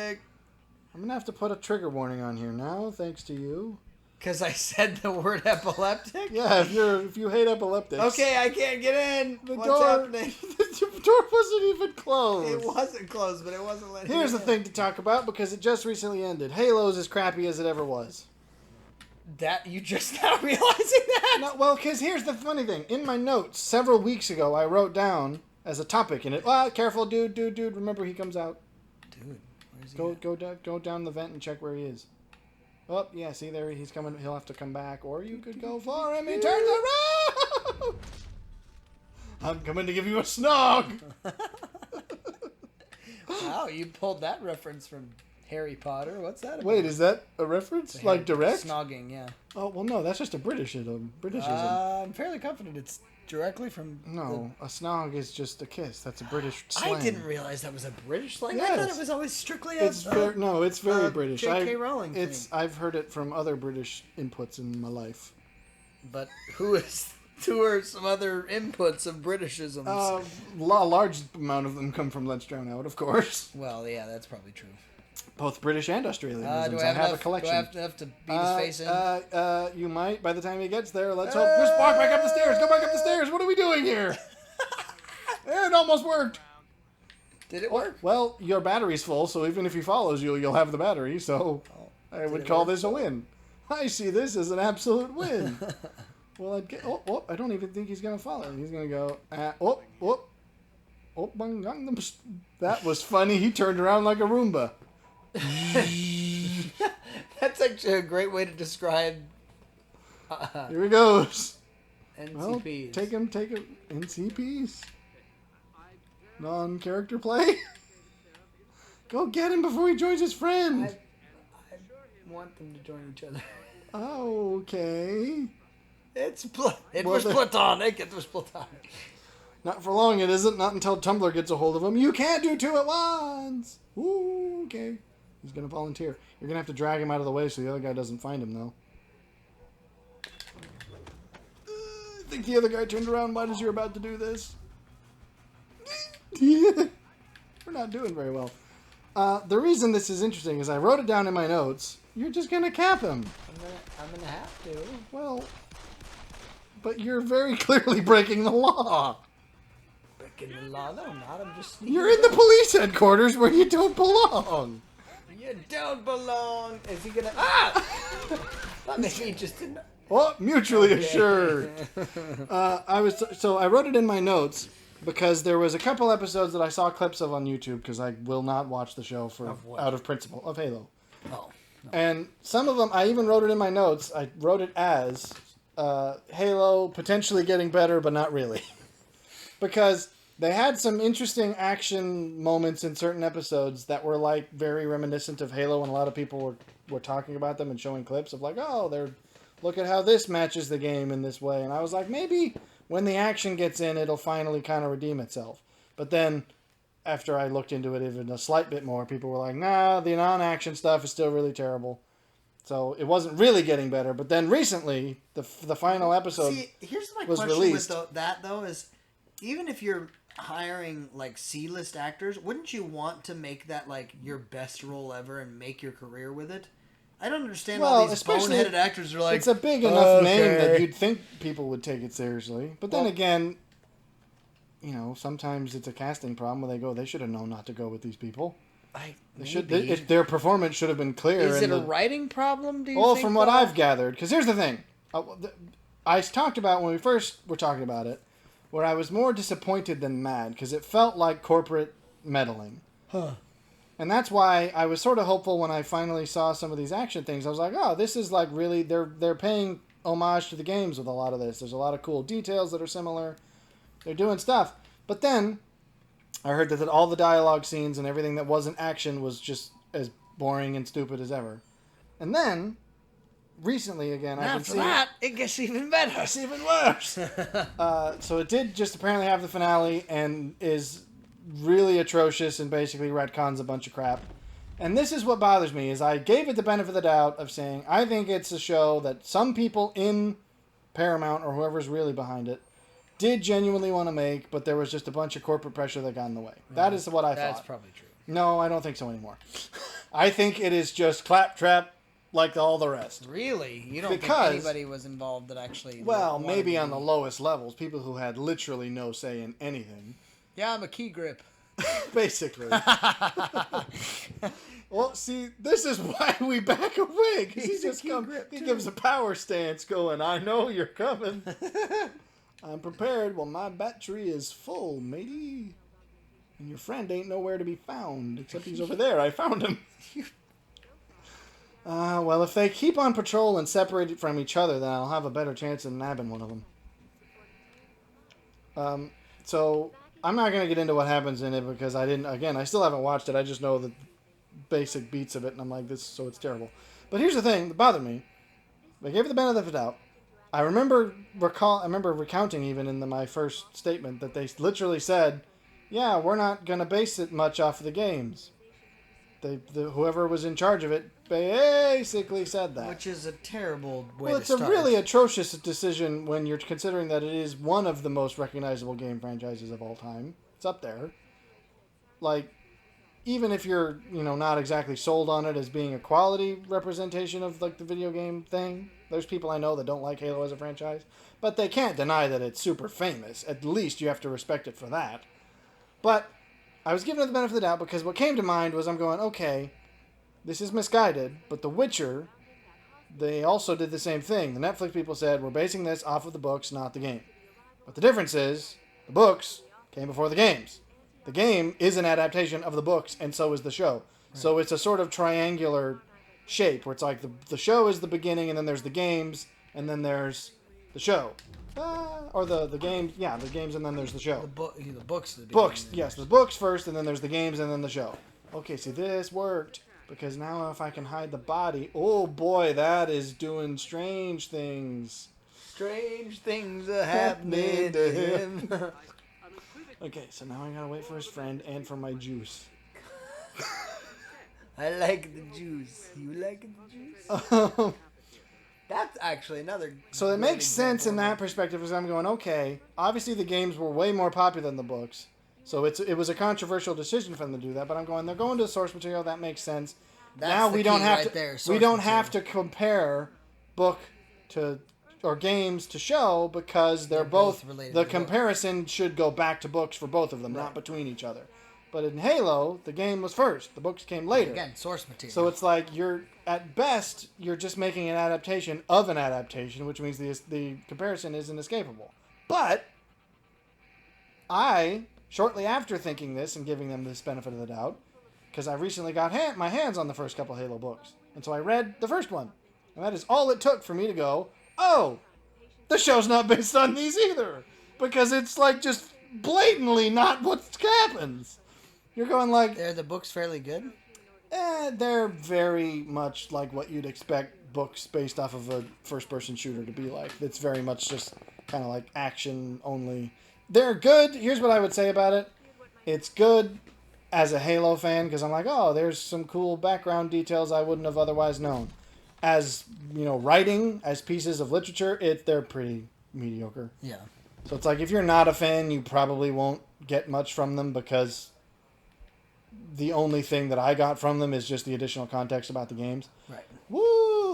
I'm going to have to put a trigger warning on here now, thanks to you. Because I said the word epileptic? Yeah, if you hate epileptics. Okay, I can't get in. What's happening? The door wasn't even closed. It wasn't closed, but it wasn't letting Here's the thing to talk about, because it just recently ended. Halo's as crappy as it ever was. That you just now realizing that? No, well, because here's the funny thing. In my notes, several weeks ago, I wrote down as a topic in it, careful, dude, remember he comes out. Dude, where's he Go down the vent and check where he is. Oh, yeah, see there, he's coming. He'll have to come back, or you could go for him. He turns around! I'm coming to give you a snog! Wow, you pulled that reference from Harry Potter. What's that about? Wait, is that a reference? Like direct? Snogging, yeah. Oh, well, no, that's just a Britishism. I'm fairly confident it's directly from... No, a snog is just a kiss. That's a British slang. I didn't realize that was a British slang. Yes. I thought it was always strictly it's very British. J.K. Rowling thing. I've heard it from other British inputs in my life. But who are some other inputs of Britishisms? A large amount of them come from Let's Drown Out, of course. Well, yeah, that's probably true. Both British and Australianisms. Do I have a collection. Do I have enough to beat his face in? You might by the time he gets there. Let's hope. Just walk back up the stairs. Go back up the stairs. What are we doing here? It almost worked. Did it work? Well, your battery's full, so even if he follows you, you'll have the battery. So I would call this a win. I see this as an absolute win. Well, I'd get. I don't even think he's gonna follow. He's gonna go. That was funny. He turned around like a Roomba. That's actually a great way to describe Here he goes. NCPs. Well, take him. NCPs. Non-character play. Go get him before he joins his friend. I want them to join each other. Okay. It was platonic. It was platonic. Not for long, it isn't. Not until Tumblr gets a hold of him. You can't do two at once. Ooh, okay. He's going to volunteer. You're going to have to drag him out of the way so the other guy doesn't find him, though. I think the other guy turned around right as you're about to do this. We're not doing very well. The reason this is interesting is I wrote it down in my notes. You're just going to cap him. I'm gonna have to. Well, but you're very clearly breaking the law. Breaking the law? No, I'm not. I'm just sneaking. You're in the police headquarters where you don't belong. You don't belong. Is he gonna? Maybe he just didn't. Well, mutually assured. I wrote it in my notes because there was a couple episodes that I saw clips of on YouTube because I will not watch the show out of principle of Halo. Oh. No. And some of them, I even wrote it in my notes. I wrote it as Halo potentially getting better, but not really. Because they had some interesting action moments in certain episodes that were like very reminiscent of Halo, and a lot of people were talking about them and showing clips of like, oh, look at how this matches the game in this way. And I was like, maybe when the action gets in, it'll finally kind of redeem itself. But then after I looked into it even a slight bit more, people were like, nah, the non-action stuff is still really terrible. So it wasn't really getting better. But then recently, the final episode here's my was question released. with that, though, is even if you're hiring like C-list actors, wouldn't you want to make that like your best role ever and make your career with it? I don't understand why these boneheaded actors are like... It's a big enough name that you'd think people would take it seriously. But then again, you know, sometimes it's a casting problem where they should have known not to go with these people. Their performance should have been clear. Is it a writing problem, do you think? Well, from what I've gathered, because here's the thing. I talked about when we first were talking about it, where I was more disappointed than mad, because it felt like corporate meddling. Huh. And that's why I was sort of hopeful when I finally saw some of these action things. I was like, oh, this is like really, they're paying homage to the games with a lot of this. There's a lot of cool details that are similar. They're doing stuff. But then I heard that all the dialogue scenes and everything that wasn't action was just as boring and stupid as ever. And then, recently again, I've been seeing... After that, it gets even better. It's even worse. So it did just apparently have the finale and is really atrocious and basically retcons a bunch of crap. And this is what bothers me, is I gave it the benefit of the doubt of saying, I think it's a show that some people in Paramount or whoever's really behind it did genuinely want to make, but there was just a bunch of corporate pressure that got in the way. Right. That is what I thought. That's probably true. No, I don't think so anymore. I think it is just claptrap like all the rest. Really? You don't think anybody was involved that actually... Well, maybe on the lowest levels, people who had literally no say in anything. Yeah, I'm a key grip. Basically. Well, see, this is why we back away. Because he gives a power stance going, I know you're coming. I'm prepared. Well, my battery is full, matey. And your friend ain't nowhere to be found. Except he's over there. I found him. Well, if they keep on patrol and separate it from each other, then I'll have a better chance of nabbing one of them. So I'm not going to get into what happens in it because I still haven't watched it. I just know the basic beats of it, and I'm like, so it's terrible. But here's the thing that bothered me. They gave it the benefit of the doubt. I remember recounting even in my first statement that they literally said, yeah, we're not going to base it much off of the games. Whoever was in charge of it basically said that. Which is a terrible way to start. Well, it's a really atrocious decision when you're considering that it is one of the most recognizable game franchises of all time. It's up there. Like, even if you're, not exactly sold on it as being a quality representation of, like, the video game thing, there's people I know that don't like Halo as a franchise, but they can't deny that it's super famous. At least you have to respect it for that. But I was giving it the benefit of the doubt because what came to mind was I'm going, okay, this is misguided, but The Witcher, they also did the same thing. The Netflix people said, we're basing this off of the books, not the game. But the difference is, the books came before the games. The game is an adaptation of the books, and so is the show. Right. So it's a sort of triangular shape, where it's like the show is the beginning, and then there's the games, and then there's the show. Or the games, the games, and then there's the show. The books. The books first, and then there's the games, and then the show. Okay, see, this worked, because now if I can hide the body, oh boy, that is doing strange things. Strange things are happening to him. Okay, so now I gotta wait for his friend and for my juice. I like the juice. You like the juice? That's actually another... So it makes sense in that perspective, because I'm going, okay, obviously the games were way more popular than the books, so it was a controversial decision for them to do that, but I'm going, they're going to source material, that makes sense. That's now we don't have to have to compare book to or games to show because they're both related. The comparison should go back to books for both of them, not between each other. But in Halo, the game was first. The books came later. Again, source material. So it's like at best you're just making an adaptation of an adaptation, which means the comparison is inescapable. But I, shortly after thinking this and giving them this benefit of the doubt, because I recently got my hands on the first couple Halo books, and so I read the first one, and that is all it took for me to go, oh, the show's not based on these either. Because it's like just blatantly not what happens. You're going like... Are the books fairly good? They're very much like what you'd expect books based off of a first-person shooter to be like. It's very much just kind of like action only. They're good. Here's what I would say about it. It's good as a Halo fan because I'm like, oh, there's some cool background details I wouldn't have otherwise known. As, writing, as pieces of literature, they're pretty mediocre. Yeah. So it's like if you're not a fan, you probably won't get much from them because the only thing that I got from them is just the additional context about the games. Right. Woo!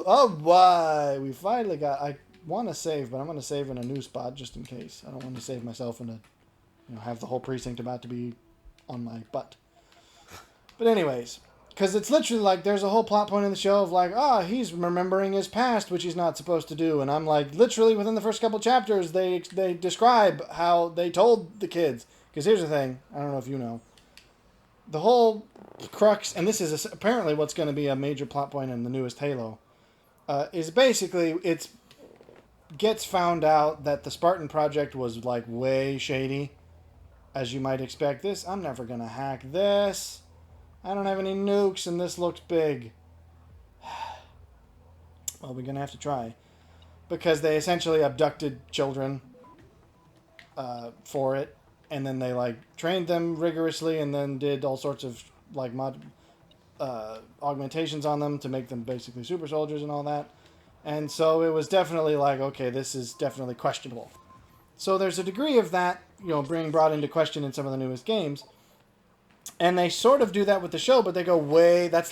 Oh, why? We finally got... I want to save, but I'm going to save in a new spot just in case. I don't want to save myself in have the whole precinct about to be on my butt. But anyways, because it's literally like there's a whole plot point in the show of like, he's remembering his past, which he's not supposed to do. And I'm like, literally within the first couple chapters, they describe how they told the kids. Because here's the thing, I don't know if you know. The whole crux, and this is apparently what's going to be a major plot point in the newest Halo, is basically gets found out that the Spartan Project was like way shady, as you might expect. I'm never going to hack this. I don't have any nukes and this looks big. Well, we're going to have to try. Because they essentially abducted children for it. And then they trained them rigorously and then did all sorts of augmentations on them to make them basically super soldiers and all that. And so it was definitely okay, this is definitely questionable. So there's a degree of that, being brought into question in some of the newest games. And they sort of do that with the show, but they go way... That's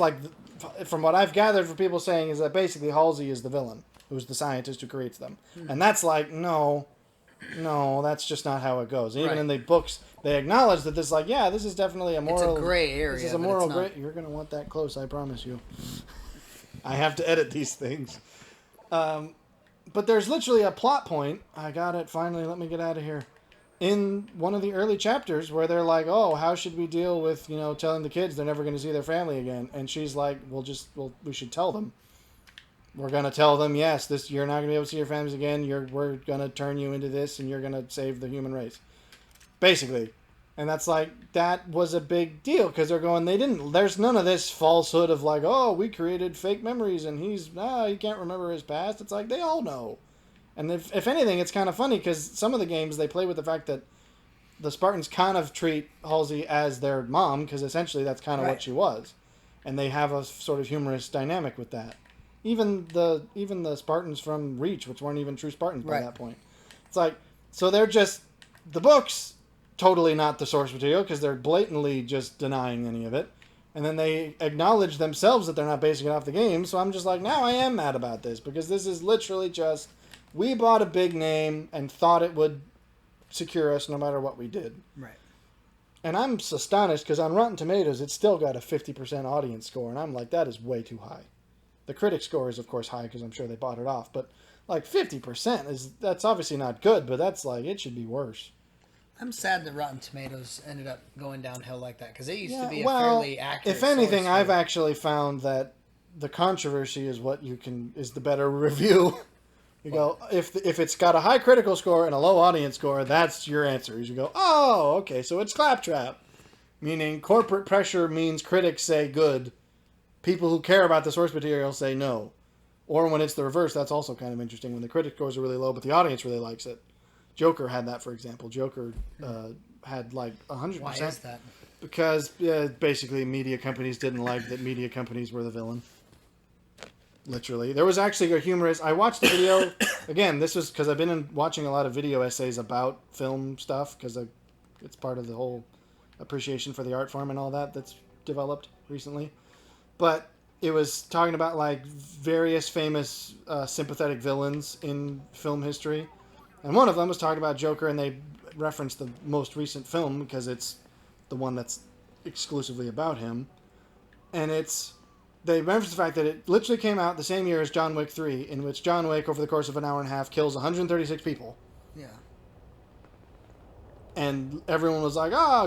from what I've gathered from people saying, is that basically Halsey is the villain, who's the scientist who creates them. And that's no, that's just not how it goes. Even in the books, they acknowledge that this this is definitely a moral... It's a gray area. This is a moral gray... You're going to want that close, I promise you. I have to edit these things. But there's literally a plot point. I got it, finally, let me get out of here. In one of the early chapters where they're like, oh, how should we deal with, telling the kids they're never going to see their family again? And she's like, we should tell them. We're going to tell them, yes, you're not going to be able to see your families again. We're going to turn you into this and you're going to save the human race. Basically. And that's that was a big deal because they're going, there's none of this falsehood of we created fake memories and he can't remember his past. It's they all know. And if anything, it's kind of funny because some of the games, they play with the fact that the Spartans kind of treat Halsey as their mom because essentially that's kind of what she was. And they have a sort of humorous dynamic with that. Even the Spartans from Reach, which weren't even true Spartans by that point. It's so they're just... The books, totally not the source material because they're blatantly just denying any of it. And then they acknowledge themselves that they're not basing it off the game. So I'm just now I am mad about this because this is literally just... We bought a big name and thought it would secure us no matter what we did. Right. And I'm astonished because on Rotten Tomatoes, it's still got a 50% audience score. And I'm that is way too high. The critic score is, of course, high because I'm sure they bought it off. But 50% that's obviously not good, but that's it should be worse. I'm sad that Rotten Tomatoes ended up going downhill like that because it used to be a fairly accurate if anything, source I've actually found that the controversy is is the better review. You go, if it's got a high critical score and a low audience score, that's your answer. You go, oh, okay, so it's claptrap. Meaning corporate pressure means critics say good. People who care about the source material say no. Or when it's the reverse, that's also kind of interesting. When the critic scores are really low, but the audience really likes it. Joker had that, for example. Joker had 100%. Why is that? Because basically media companies didn't like that media companies were the villain. Literally. There was actually a humorous... I watched the video... Again, this was because I've been watching a lot of video essays about film stuff because it's part of the whole appreciation for the art form and all that's developed recently. But it was talking about various famous sympathetic villains in film history. And one of them was talking about Joker, and they referenced the most recent film because it's the one that's exclusively about him. And they referenced the fact that it literally came out the same year as John Wick 3, in which John Wick, over the course of an hour and a half, kills 136 people. Yeah. And everyone was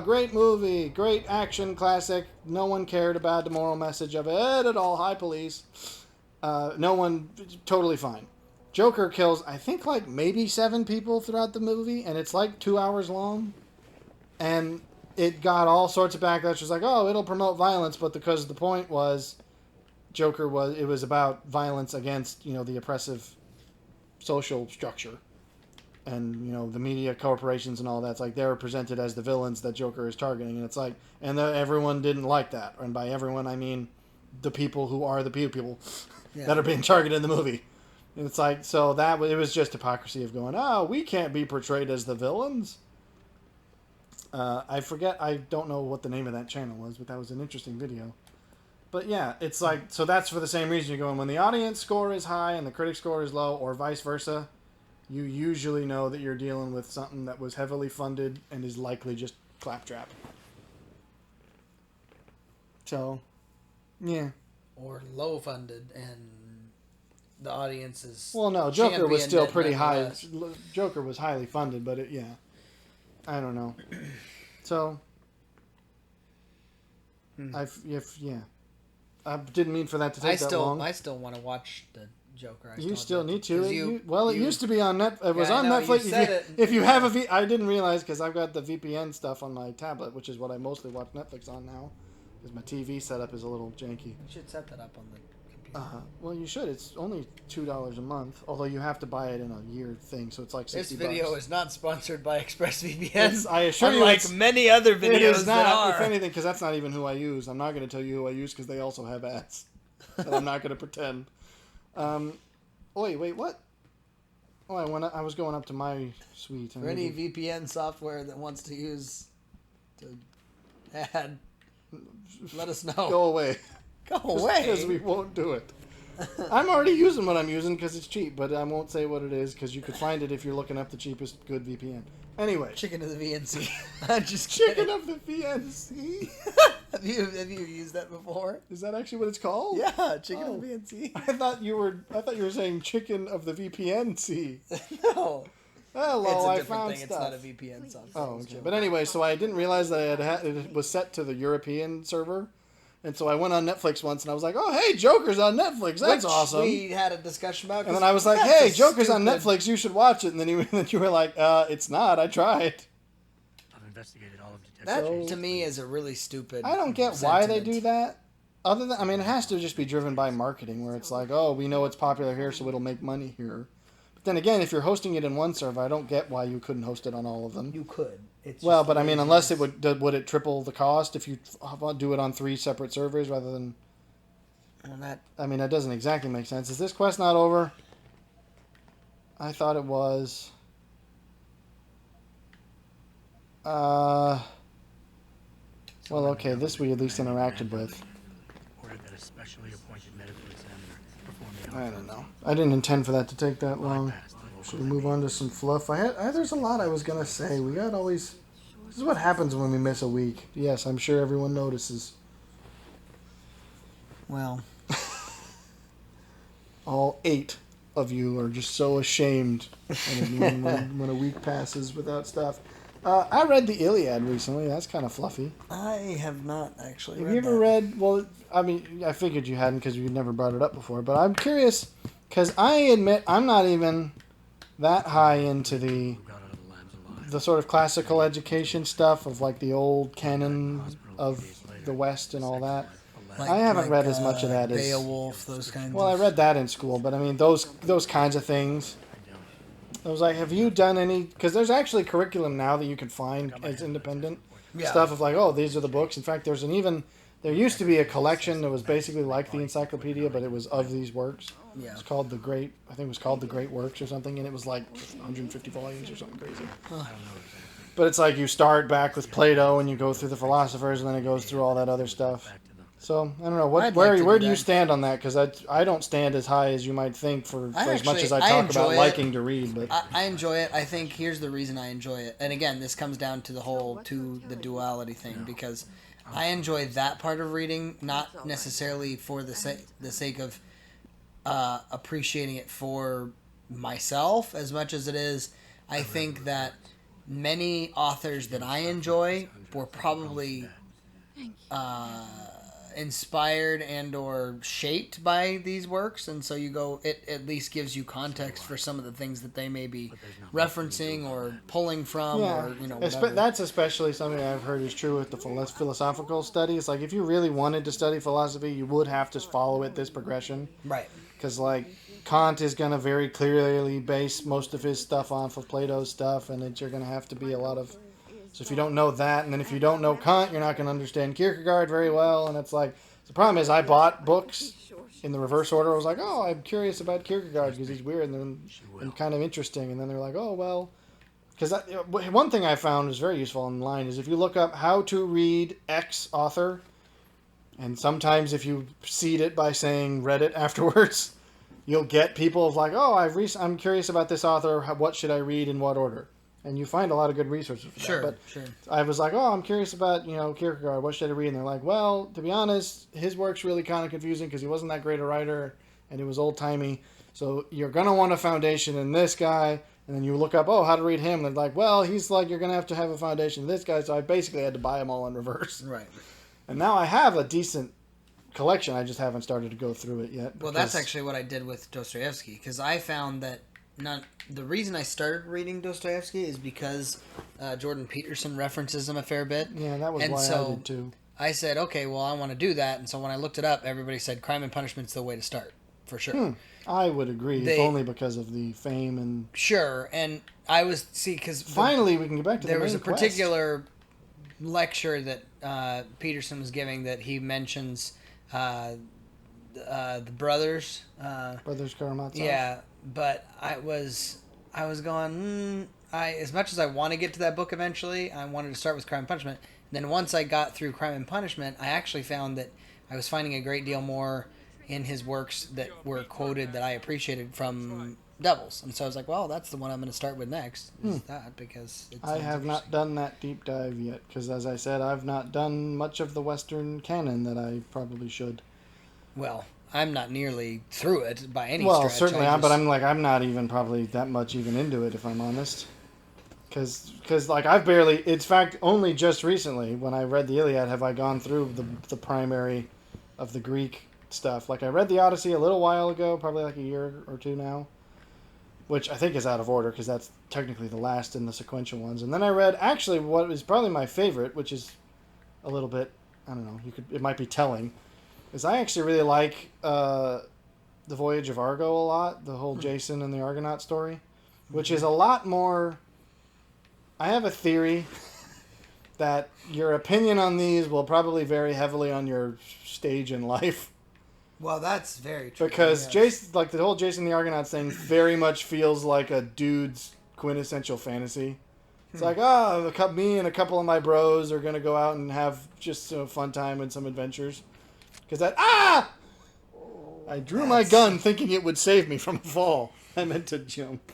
great movie, great action, classic. No one cared about the moral message of it at all. High police. No one, totally fine. Joker kills, I think, like maybe 7 people throughout the movie, and it's like 2 hours long. And it got all sorts of backlash. It was like, oh, it'll promote violence, but because the point was, it was about violence against, the oppressive social structure. And, the media corporations and all that. It's like they were presented as the villains that Joker is targeting. And it's like, everyone didn't like that. And by everyone, I mean the people who are the people that are being targeted in the movie. And it's like, so it was just hypocrisy of going, we can't be portrayed as the villains. I don't know what the name of that channel was, but that was an interesting video. But yeah, it's like, so that's for the same reason you're going, when the audience score is high and the critic score is low, or vice versa, you usually know that you're dealing with something that was heavily funded and is likely just claptrap. So, yeah. Or low funded and the audience is... Well, no, Joker was still pretty high. Joker was highly funded, but I don't know. So, I didn't mean for that to take that long. I still want to watch the Joker. You still need to. It used to be on Netflix. It was on Netflix. If you have I didn't realize because I've got the VPN stuff on my tablet, which is what I mostly watch Netflix on now. Because my TV setup is a little janky. You should set that up on the computer. Well, you should. It's only $2 a month, although you have to buy it in a year thing, so it's like $60. This video is not sponsored by ExpressVPN. I assure you, unlike many other videos it is not, that are. If anything, because that's not even who I use. I'm not going to tell you who I use because they also have ads. And I'm not going to pretend. Wait, what? Oh, I was going up to my suite. For any VPN software that wants to use the ad, let us know. Go away. Go away. Because we won't do it. I'm already using what I'm using because it's cheap, but I won't say what it is because you could find it if you're looking up the cheapest good VPN. Anyway. Chicken of the VNC. I'm just Chicken kidding. of the VNC? Have you used that before? Is that actually what it's called? Yeah, Chicken of the VNC. I thought you were saying Chicken of the VPNC. No. Hello, it's a I different found thing. stuff. It's not a VPN software. Oh, okay. But anyway, so I didn't realize that it was set to the European server. And so I went on Netflix once and I was like, oh, hey, Joker's on Netflix. That's awesome. We had a discussion about. And then I was like, hey, Joker's on Netflix. You should watch it. And then you were like, it's not. I tried. I've investigated all of That, to me, is a really stupid I don't get why they do that. Other than, it has to just be driven by marketing where it's like, oh, we know it's popular here, so it'll make money here. But then again, if you're hosting it in one server, I don't get why you couldn't host it on all of them. You could. But unless it would it triple the cost if you do it on 3 separate servers rather than... Well, that doesn't exactly make sense. Is this quest not over? I thought it was. Well, okay, this we at least interacted with. I don't know. I didn't intend for that to take that long. Should we move on to some fluff? There's a lot I was going to say. This is what happens when we miss a week. Yes, I'm sure everyone notices. Well. All 8 of you are just so ashamed when a week passes without stuff. I read the Iliad recently. That's kind of fluffy. I have not actually read Have you ever read... Well, I figured you hadn't because you'd never brought it up before. But I'm curious because I admit I'm not even that high into the sort of classical education stuff of like the old canon of the West and all that. I haven't read as much of that as Beowulf, those kinds. Well, I read that in school, but those kinds of things. I was like, have you done any? Because there's actually curriculum now that you can find as independent stuff of like, oh, these are the books. In fact, there used to be a collection that was basically like the encyclopedia, but it was of these works. Yeah. It's called the Great Works or something, and it was like 150 volumes or something crazy. But it's like you start back with Plato and you go through the philosophers, and then it goes through all that other stuff. So I don't know where do you stand on that? Because I don't stand as high as you might think for as much as I talk about liking to read. But I enjoy it. I think here's the reason I enjoy it. And again, this comes down to the duality thing because I enjoy that part of reading, not necessarily for the sake of appreciating it for myself as much as it is. I think that many authors that I enjoy were probably inspired and or shaped by these works, and so you go. It at least gives you context for some of the things that they may be referencing or pulling from, or whatever. That's especially something I've heard is true with the philosophical studies. Like, if you really wanted to study philosophy, you would have to follow it this progression, right? Because like Kant is going to very clearly base most of his stuff off of Plato's stuff, and you're going to have to be a lot of. So if you don't know that, and then if you don't know Kant, you're not going to understand Kierkegaard very well. And it's like, the problem is I bought books in the reverse order. I was like, oh, I'm curious about Kierkegaard because he's weird and kind of interesting. And then they're like, oh, well, because one thing I found was very useful online is if you look up how to read X author, and sometimes if you seed it by saying Reddit afterwards, you'll get people of like, oh, I'm curious about this author. What should I read in what order? And you find a lot of good resources for that. But sure. I was like, oh, I'm curious about, Kierkegaard. What should I read? And they're like, well, to be honest, his work's really kind of confusing because he wasn't that great a writer and it was old-timey. So you're going to want a foundation in this guy. And then you look up, how to read him. And they're like, well, he's like, you're going to have a foundation in this guy. So I basically had to buy them all in reverse. Right. And now I have a decent collection. I just haven't started to go through it yet. Well, that's actually what I did with Dostoevsky because I found that the reason I started reading Dostoevsky is because Jordan Peterson references him a fair bit. Yeah, that was why I did too. I said, okay, well, I want to do that. And so when I looked it up, everybody said Crime and Punishment's the way to start, for sure. I would agree, if only because of the fame and... Sure, and I was... See, because... Finally, we can get back to the main There was a quest. particular lecture that Peterson was giving that he mentions the brothers. Brothers Karamazov. Yeah. But I was going, as much as I want to get to that book eventually, I wanted to start with Crime and Punishment. And then once I got through Crime and Punishment, I actually found that I was finding a great deal more in his works that were quoted that I appreciated from Devils. And so I was like, well, that's the one I'm going to start with next, is that, because I have not done that deep dive yet, because as I said, I've not done much of the Western canon that I probably should. Well... I'm not nearly through it by any stretch. Well, certainly but I'm not even probably that much even into it, if I'm honest. Because like, I've barely... In fact, only just recently, when I read the Iliad, have I gone through the primary of the Greek stuff. Like, I read the Odyssey a little while ago, probably like a year or two now, which I think is out of order, because that's technically the last in the sequential ones. And then I read, actually, what is probably my favorite, which is a little bit... I don't know, it might be telling... is I actually really like The Voyage of Argo a lot, the whole Jason and the Argonaut story, which is a lot more... I have a theory that your opinion on these will probably vary heavily on your stage in life. Well, that's very true. Because Jason, like the whole Jason and the Argonauts thing very much feels like a dude's quintessential fantasy. It's like, me and a couple of my bros are going to go out and have just a fun time and some adventures. Because I drew my gun thinking it would save me from a fall. I meant to jump.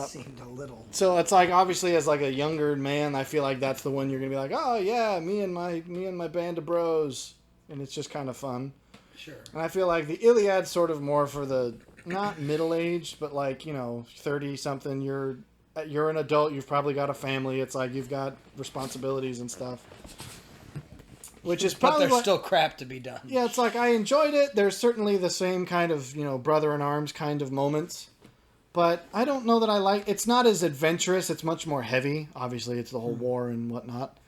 Seemed a little. So it's like, obviously, as like a younger man, I feel like that's the one you're gonna be like, oh yeah, me and my band of bros, and it's just kind of fun. Sure. And I feel like the Iliad's sort of more for the not middle aged, but like 30 something. You're an adult. You've probably got a family. It's like you've got responsibilities and stuff. Which is probably... But there's still crap to be done. Yeah, it's like, I enjoyed it. There's certainly the same kind of, brother-in-arms kind of moments. But I don't know that I like... It's not as adventurous. It's much more heavy. Obviously, it's the whole war and whatnot.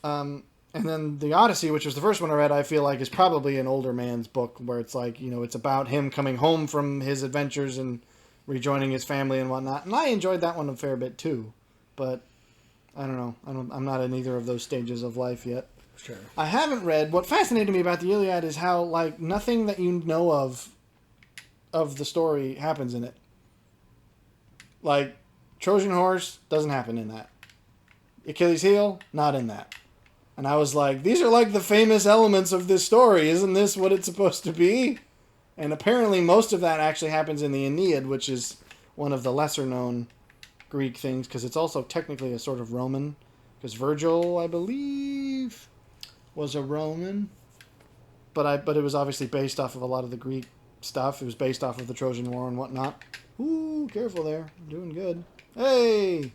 And then the Odyssey, which was the first one I read, I feel like is probably an older man's book, where it's like, it's about him coming home from his adventures and rejoining his family and whatnot. And I enjoyed that one a fair bit, too. But, I don't know. I'm not in either of those stages of life yet. Sure. I haven't read... What fascinated me about the Iliad is how, like, nothing that you know of the story happens in it. Like, Trojan Horse doesn't happen in that. Achilles' heel, not in that. And I was like, these are like the famous elements of this story. Isn't this what it's supposed to be? And apparently most of that actually happens in the Aeneid, which is one of the lesser-known Greek things, because it's also technically a sort of Roman. Because Virgil, I believe... was a Roman, but it was obviously based off of a lot of the Greek stuff. It was based off of the Trojan War and whatnot. Ooh, careful there. I'm doing good. Hey!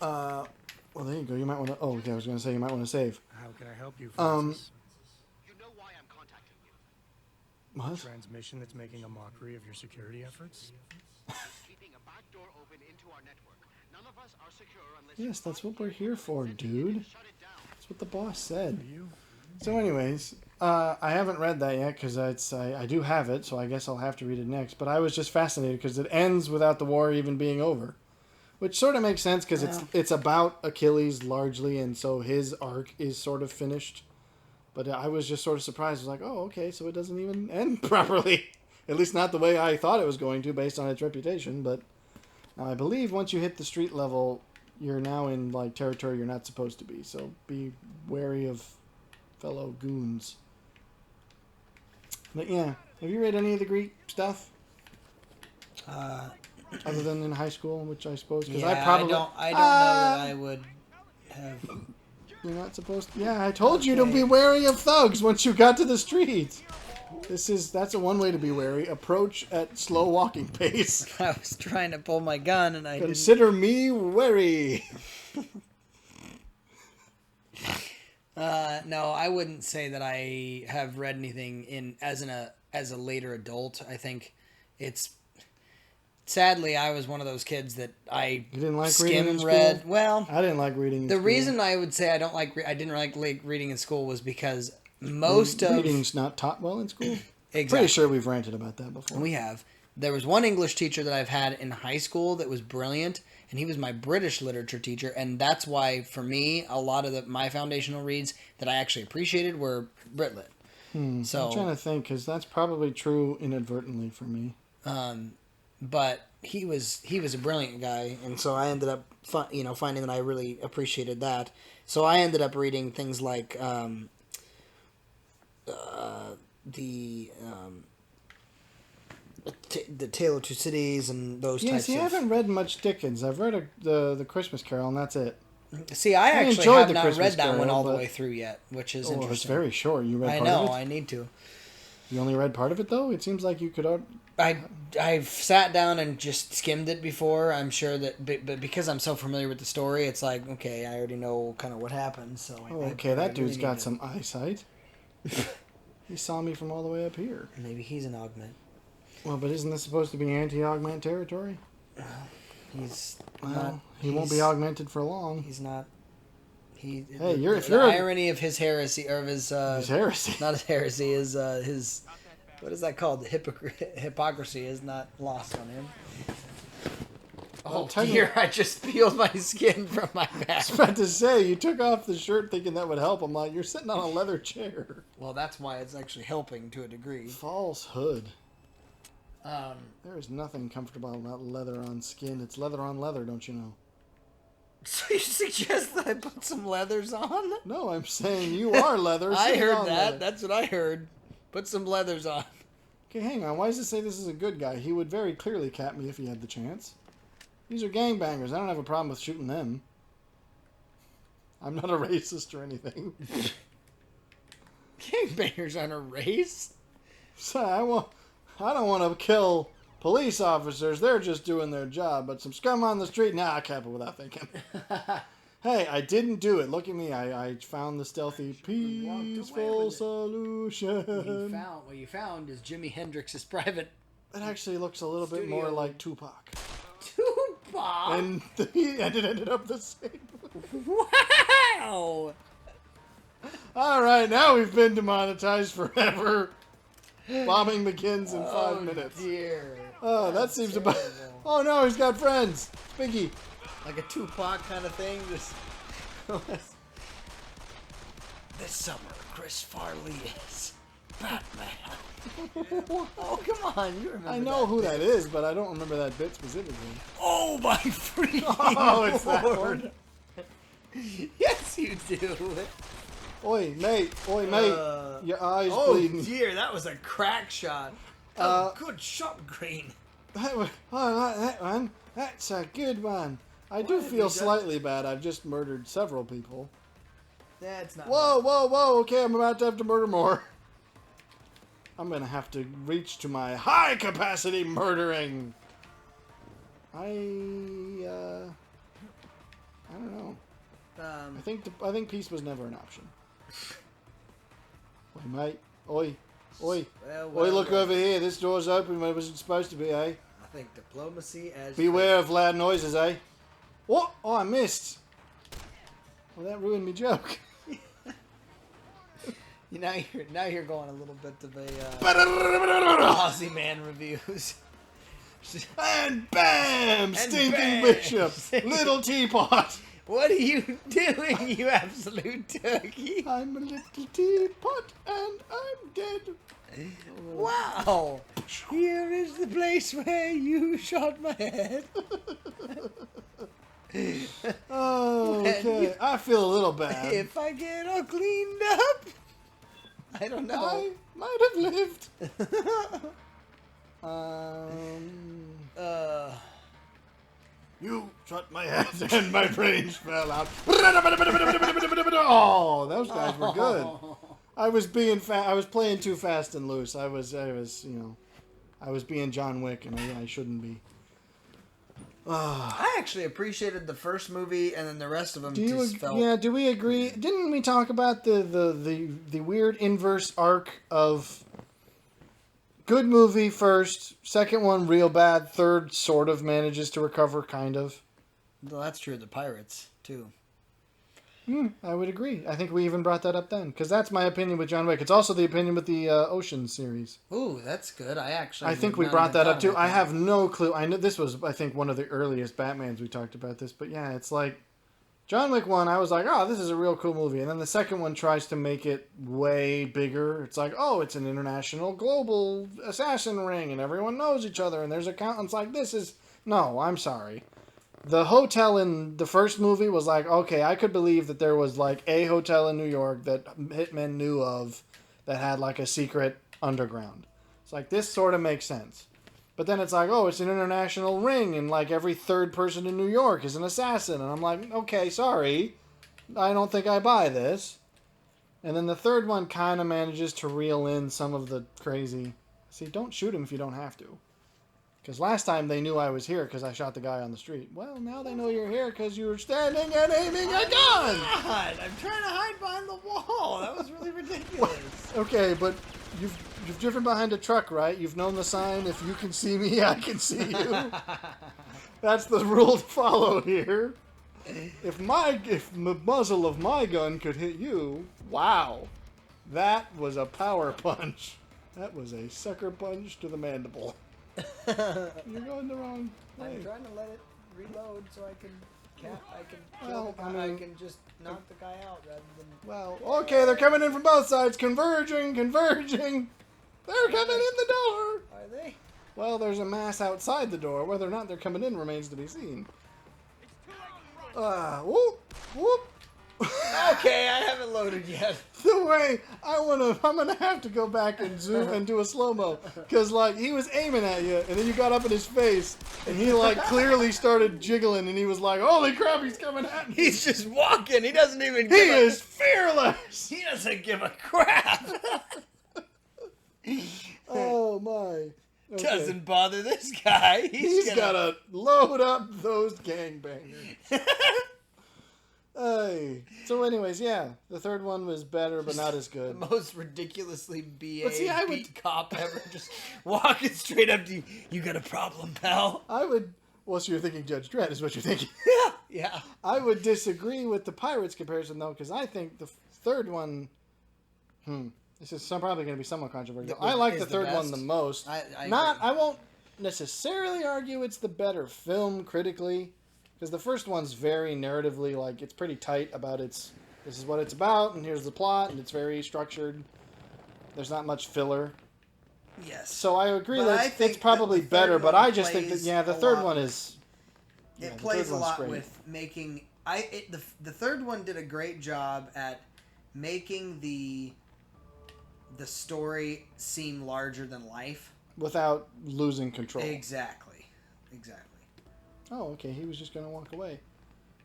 Well, there you go. You might want to... Oh, okay, I was going to say you might want to save. How How can I help you, Um, Francis? You know why I'm contacting you. What? Transmission that's making a mockery of your security efforts? It's keeping a back door open into our network. None of us are secure unless Yes, that's what we're here for, dude. shut it down. That's what the boss said. Are you? So anyways, I haven't read that yet because I do have it, so I guess I'll have to read it next. But I was just fascinated because it ends without the war even being over. Which sort of makes sense because it's about Achilles largely, and so his arc is sort of finished. But I was just sort of surprised. I was like, oh, okay, so it doesn't even end properly. At least not the way I thought it was going to based on its reputation. But now I believe once you hit the street level, you're now in like territory you're not supposed to be. So be wary of fellow goons. But yeah, have you read any of the Greek stuff? Other than in high school, which I suppose because Yeah, I probably I don't know that I would have. You're not supposed to. Yeah, I told you to be wary of thugs once you got to the street. That's a one way to be wary. Approach at slow walking pace. I was trying to pull my gun and I Consider me wary. no, I wouldn't say that I have read anything as a later adult. I think it's sadly I was one of those kids that I You didn't like skim reading in read. school? Well, I didn't like reading. In the school. reason I would say I didn't like reading in school was because most of reading's not taught well in school. exactly. Pretty sure we've ranted about that before. We have. There was one English teacher that I've had in high school that was brilliant, and he was my British literature teacher, and that's why, for me, a lot of my foundational reads that I actually appreciated were Britlit. So I'm trying to think, because that's probably true inadvertently for me. but he was a brilliant guy, and so I ended up finding that I really appreciated that. So I ended up reading things like the Tale of Two Cities and those Yeah, types see, I of... haven't read much Dickens. I've read the Christmas Carol, and that's it. See, I actually enjoyed have the not Christmas read that Carol, one all the but- way through yet, which is Oh, it's interesting. very short. You read I part know, of it? I need to. You only read part of it, though? It seems like you could... I've sat down and just skimmed it before. I'm sure that, but because I'm so familiar with the story, it's like, okay, I already know kind of what happens. So Oh, okay, that dude's got some eyesight. He saw me from all the way up here. Maybe he's an augment. Well, but isn't this supposed to be anti-augment territory? He's Well, not. he won't be augmented for long. He's not. Hey, the irony of his heresy, or of his His heresy. not his heresy, is his, what is that called? The hypocrisy is not lost on him. Well, Oh technically- dear! I just peeled my skin from my back. I was about to say, you took off the shirt thinking that would help. I'm like, you're sitting on a leather chair. Well, that's why it's actually helping to a degree. Falsehood. There is nothing comfortable about leather on skin. It's leather on leather, don't you know? So you suggest that I put some leathers on? No, I'm saying you are leather. I sitting heard on that. leather. That's what I heard. Put some leathers on. Okay, hang on. Why does it say this is a good guy? He would very clearly cap me if he had the chance. These are gangbangers. I don't have a problem with shooting them. I'm not a racist or anything. Gangbangers aren't a race. So I don't want to kill police officers. They're just doing their job. But some scum on the street, nah, I cap it without thinking. Hey, I didn't do it. Look at me. I found the stealthy, peaceful solution. What you found is Jimi Hendrix's private. It actually looks a little bit Studio. more like Tupac. Tupac. And it ended up the same. Wow. All right, now we've been demonetized forever. Bombing begins in 5 minutes. Dear. Oh, that seems about... Oh, no, he's got friends. Biggie. Like a Tupac kind of thing. This summer, Chris Farley is Batman. Oh, come on. You remember I know who that is, but I don't remember that bit specifically. Oh, my freaking Oh, it's that Lord. one. Yes, you do. Oi, mate. Oi, mate. Your eyes bleeding. Dear, that was a crack shot. Good shot, Green. Oh, I like that one. That's a good one. I do have you feel done? slightly bad. I've just murdered several people. That's not. Whoa, whoa, whoa. Okay, I'm about to have to murder more. I'm going to have to reach to my high capacity murdering. I don't know. I think peace was never an option. Oi, mate. Oi. Oi. Well, Oi, look over here. This door's open when it wasn't supposed to be, eh? I think diplomacy as... Beware of loud noises, eh? What? Oh, I missed. Well, that ruined me joke. Now you're going a little bit of a Aussie man reviews. And bam! Stinking bam! bishop! Little teapot! What are you doing, you absolute turkey? I'm a little teapot and I'm dead. Wow! Here is the place where you shot my head. Oh, okay. I feel a little bad. If I get all cleaned up, I don't know. I might have lived. You shot my head and my brains fell out. Oh, those guys were good. I was playing too fast and loose. I was being John Wick, and I shouldn't be. I actually appreciated the first movie, and then the rest of them felt... Yeah, do we agree? Didn't we talk about the weird inverse arc of good movie first, second one real bad, third sort of manages to recover, kind of? Well, that's true of the Pirates, too. I would agree. I think we even brought that up then, because that's my opinion with John Wick. It's also the opinion with the Ocean series. Ooh, that's good. I think we brought that up too. I have no clue. I know this was, I think, one of the earliest Batmans we talked about this, but yeah, it's like John Wick 1, I was like, oh, this is a real cool movie. And then the second one tries to make it way bigger. It's like, oh, it's an international global assassin ring and everyone knows each other and there's accountants like this is... No, I'm sorry. The hotel in the first movie was like, okay, I could believe that there was like a hotel in New York that hitmen knew of that had like a secret underground. It's like, this sort of makes sense. But then it's like, oh, it's an international ring, and like every third person in New York is an assassin. And I'm like, okay, sorry. I don't think I buy this. And then the third one kind of manages to reel in some of the crazy... See, don't shoot him if you don't have to. Because last time they knew I was here because I shot the guy on the street. Well, now they know you're here because you were standing and aiming a gun! God, I'm trying to hide behind the wall. That was really ridiculous. Okay, but you've driven behind a truck, right? You've known the sign, if you can see me, I can see you. That's the rule to follow here. If the muzzle of my gun could hit you, wow. That was a power punch. That was a sucker punch to the mandible. You're going the wrong way. I'm trying to let it reload so I can kill Well, the guy. I can just knock the guy out rather than... Well, okay, they're coming in from both sides. Converging. They're coming in the door. Are they? Well, there's a mass outside the door. Whether or not they're coming in remains to be seen. Whoop, whoop. Okay, I haven't loaded yet. The way I'm gonna have to go back and zoom and do a slow-mo. Because, like, he was aiming at you, and then you got up in his face, and he, like, clearly started jiggling, and he was like, holy crap, he's coming at me. He's just walking. He doesn't even He is fearless. He doesn't give a crap. Oh, my. Okay. Doesn't bother this guy. He's gotta load up those gangbangers. Hey. So anyways, yeah, the third one was better, but not as good. The most ridiculously BA But see, cop ever, just walking straight up to you. You got a problem, pal? Well, so you're thinking Judge Dredd is what you're thinking. Yeah. I would disagree with the Pirates comparison, though, because I think the third one... This is probably going to be somewhat controversial. I like the third one the most. I won't necessarily argue it's the better film critically, because the first one's very narratively, like, it's pretty tight about this is what it's about, and here's the plot, and it's very structured. There's not much filler. Yes. So I agree that it's probably better, but I just think that, yeah, the third one is... It plays a lot with making... The third one did a great job at making the story seem larger than life. Without losing control. Exactly. Oh, okay. He was just going to walk away.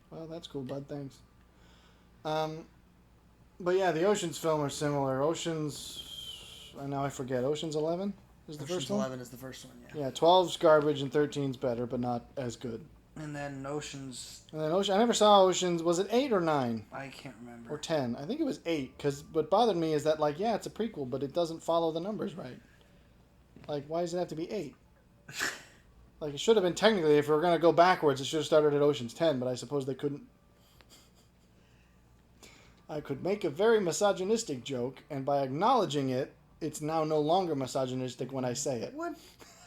Well, that's cool, bud. Thanks. But yeah, the Oceans film are similar. Now I forget. Oceans 11 is the first one? Oceans 11 is the first one, yeah. Yeah, 12's garbage and 13's better, but not as good. And then Oceans. And then I never saw Oceans. Was it 8 or 9? I can't remember. Or 10? I think it was 8. Because what bothered me is that, like, yeah, it's a prequel, but it doesn't follow the numbers right. Like, why does it have to be 8? Like, it should have been technically, if we were going to go backwards, it should have started at Oceans 10, but I suppose they couldn't. I could make a very misogynistic joke, and by acknowledging it, it's now no longer misogynistic when I say it. What?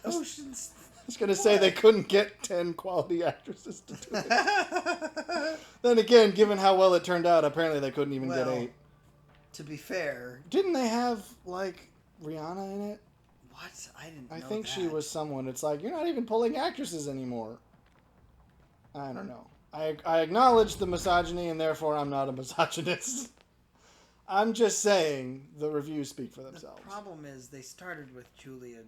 Oceans. I was going to say they couldn't get 10 quality actresses to do it. Then again, given how well it turned out, apparently they couldn't even get 8. To be fair. Didn't they have, like, Rihanna in it? What? I didn't know I think that. she was someone. It's like, you're not even pulling actresses anymore. I don't know. I acknowledge the misogyny, and therefore I'm not a misogynist. I'm just saying the reviews speak for themselves. The problem is they started with Julia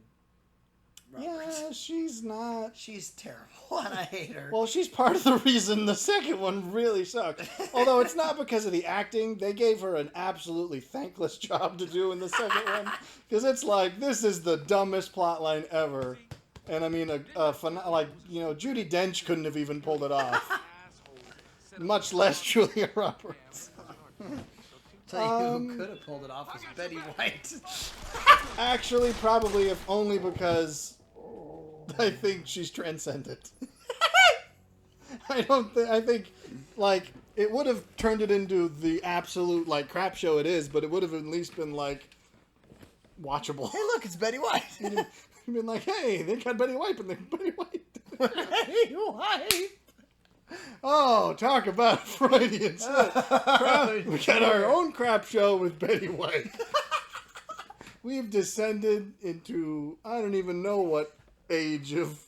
Roberts. Yeah, she's not. She's terrible, and I hate her. Well, she's part of the reason the second one really sucked. Although it's not because of the acting. They gave her an absolutely thankless job to do in the second one. Because it's like, this is the dumbest plotline ever. And I mean, Judi Dench couldn't have even pulled it off. Much less Julia Roberts. Tell you who could have pulled it off was Betty White. Actually, probably, if only because I think she's transcendent. I think, like, it would have turned it into the absolute, like, crap show it is, but it would have at least been, like, watchable. Hey, look, it's Betty White. You'd been like, hey, they got Betty White, and they're Betty White. Betty White. Oh, talk about Freudian slip. We got our own crap show with Betty White. We've descended into, I don't even know what age of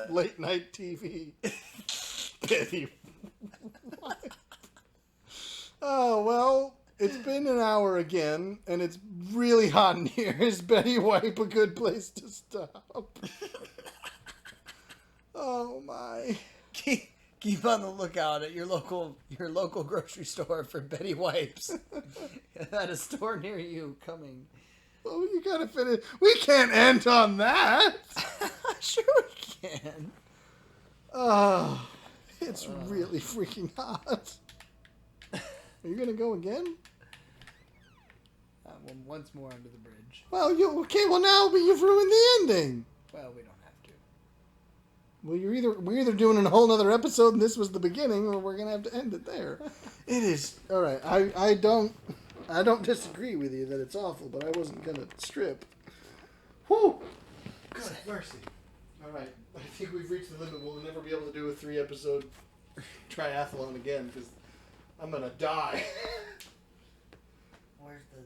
late night TV. Betty White. Oh, well, it's been an hour again, and it's really hot in here. Is Betty White a good place to stop? Oh, my. Keep on the lookout at your local grocery store for Betty Wipes. At a store near you coming. Oh, you gotta finish. We can't end on that. Sure we can. Oh, it's really freaking hot. Are you gonna go again? Once more under the bridge. Well, well now, but you've ruined the ending. Well, we don't have to. Well, we're either doing a whole nother episode and this was the beginning, or we're gonna have to end it there. It is all right. I don't disagree with you that it's awful, but I wasn't gonna strip. Whew. Good mercy. All right, I think we've reached the limit. We'll never be able to do a 3-episode triathlon again because I'm gonna die. Where's the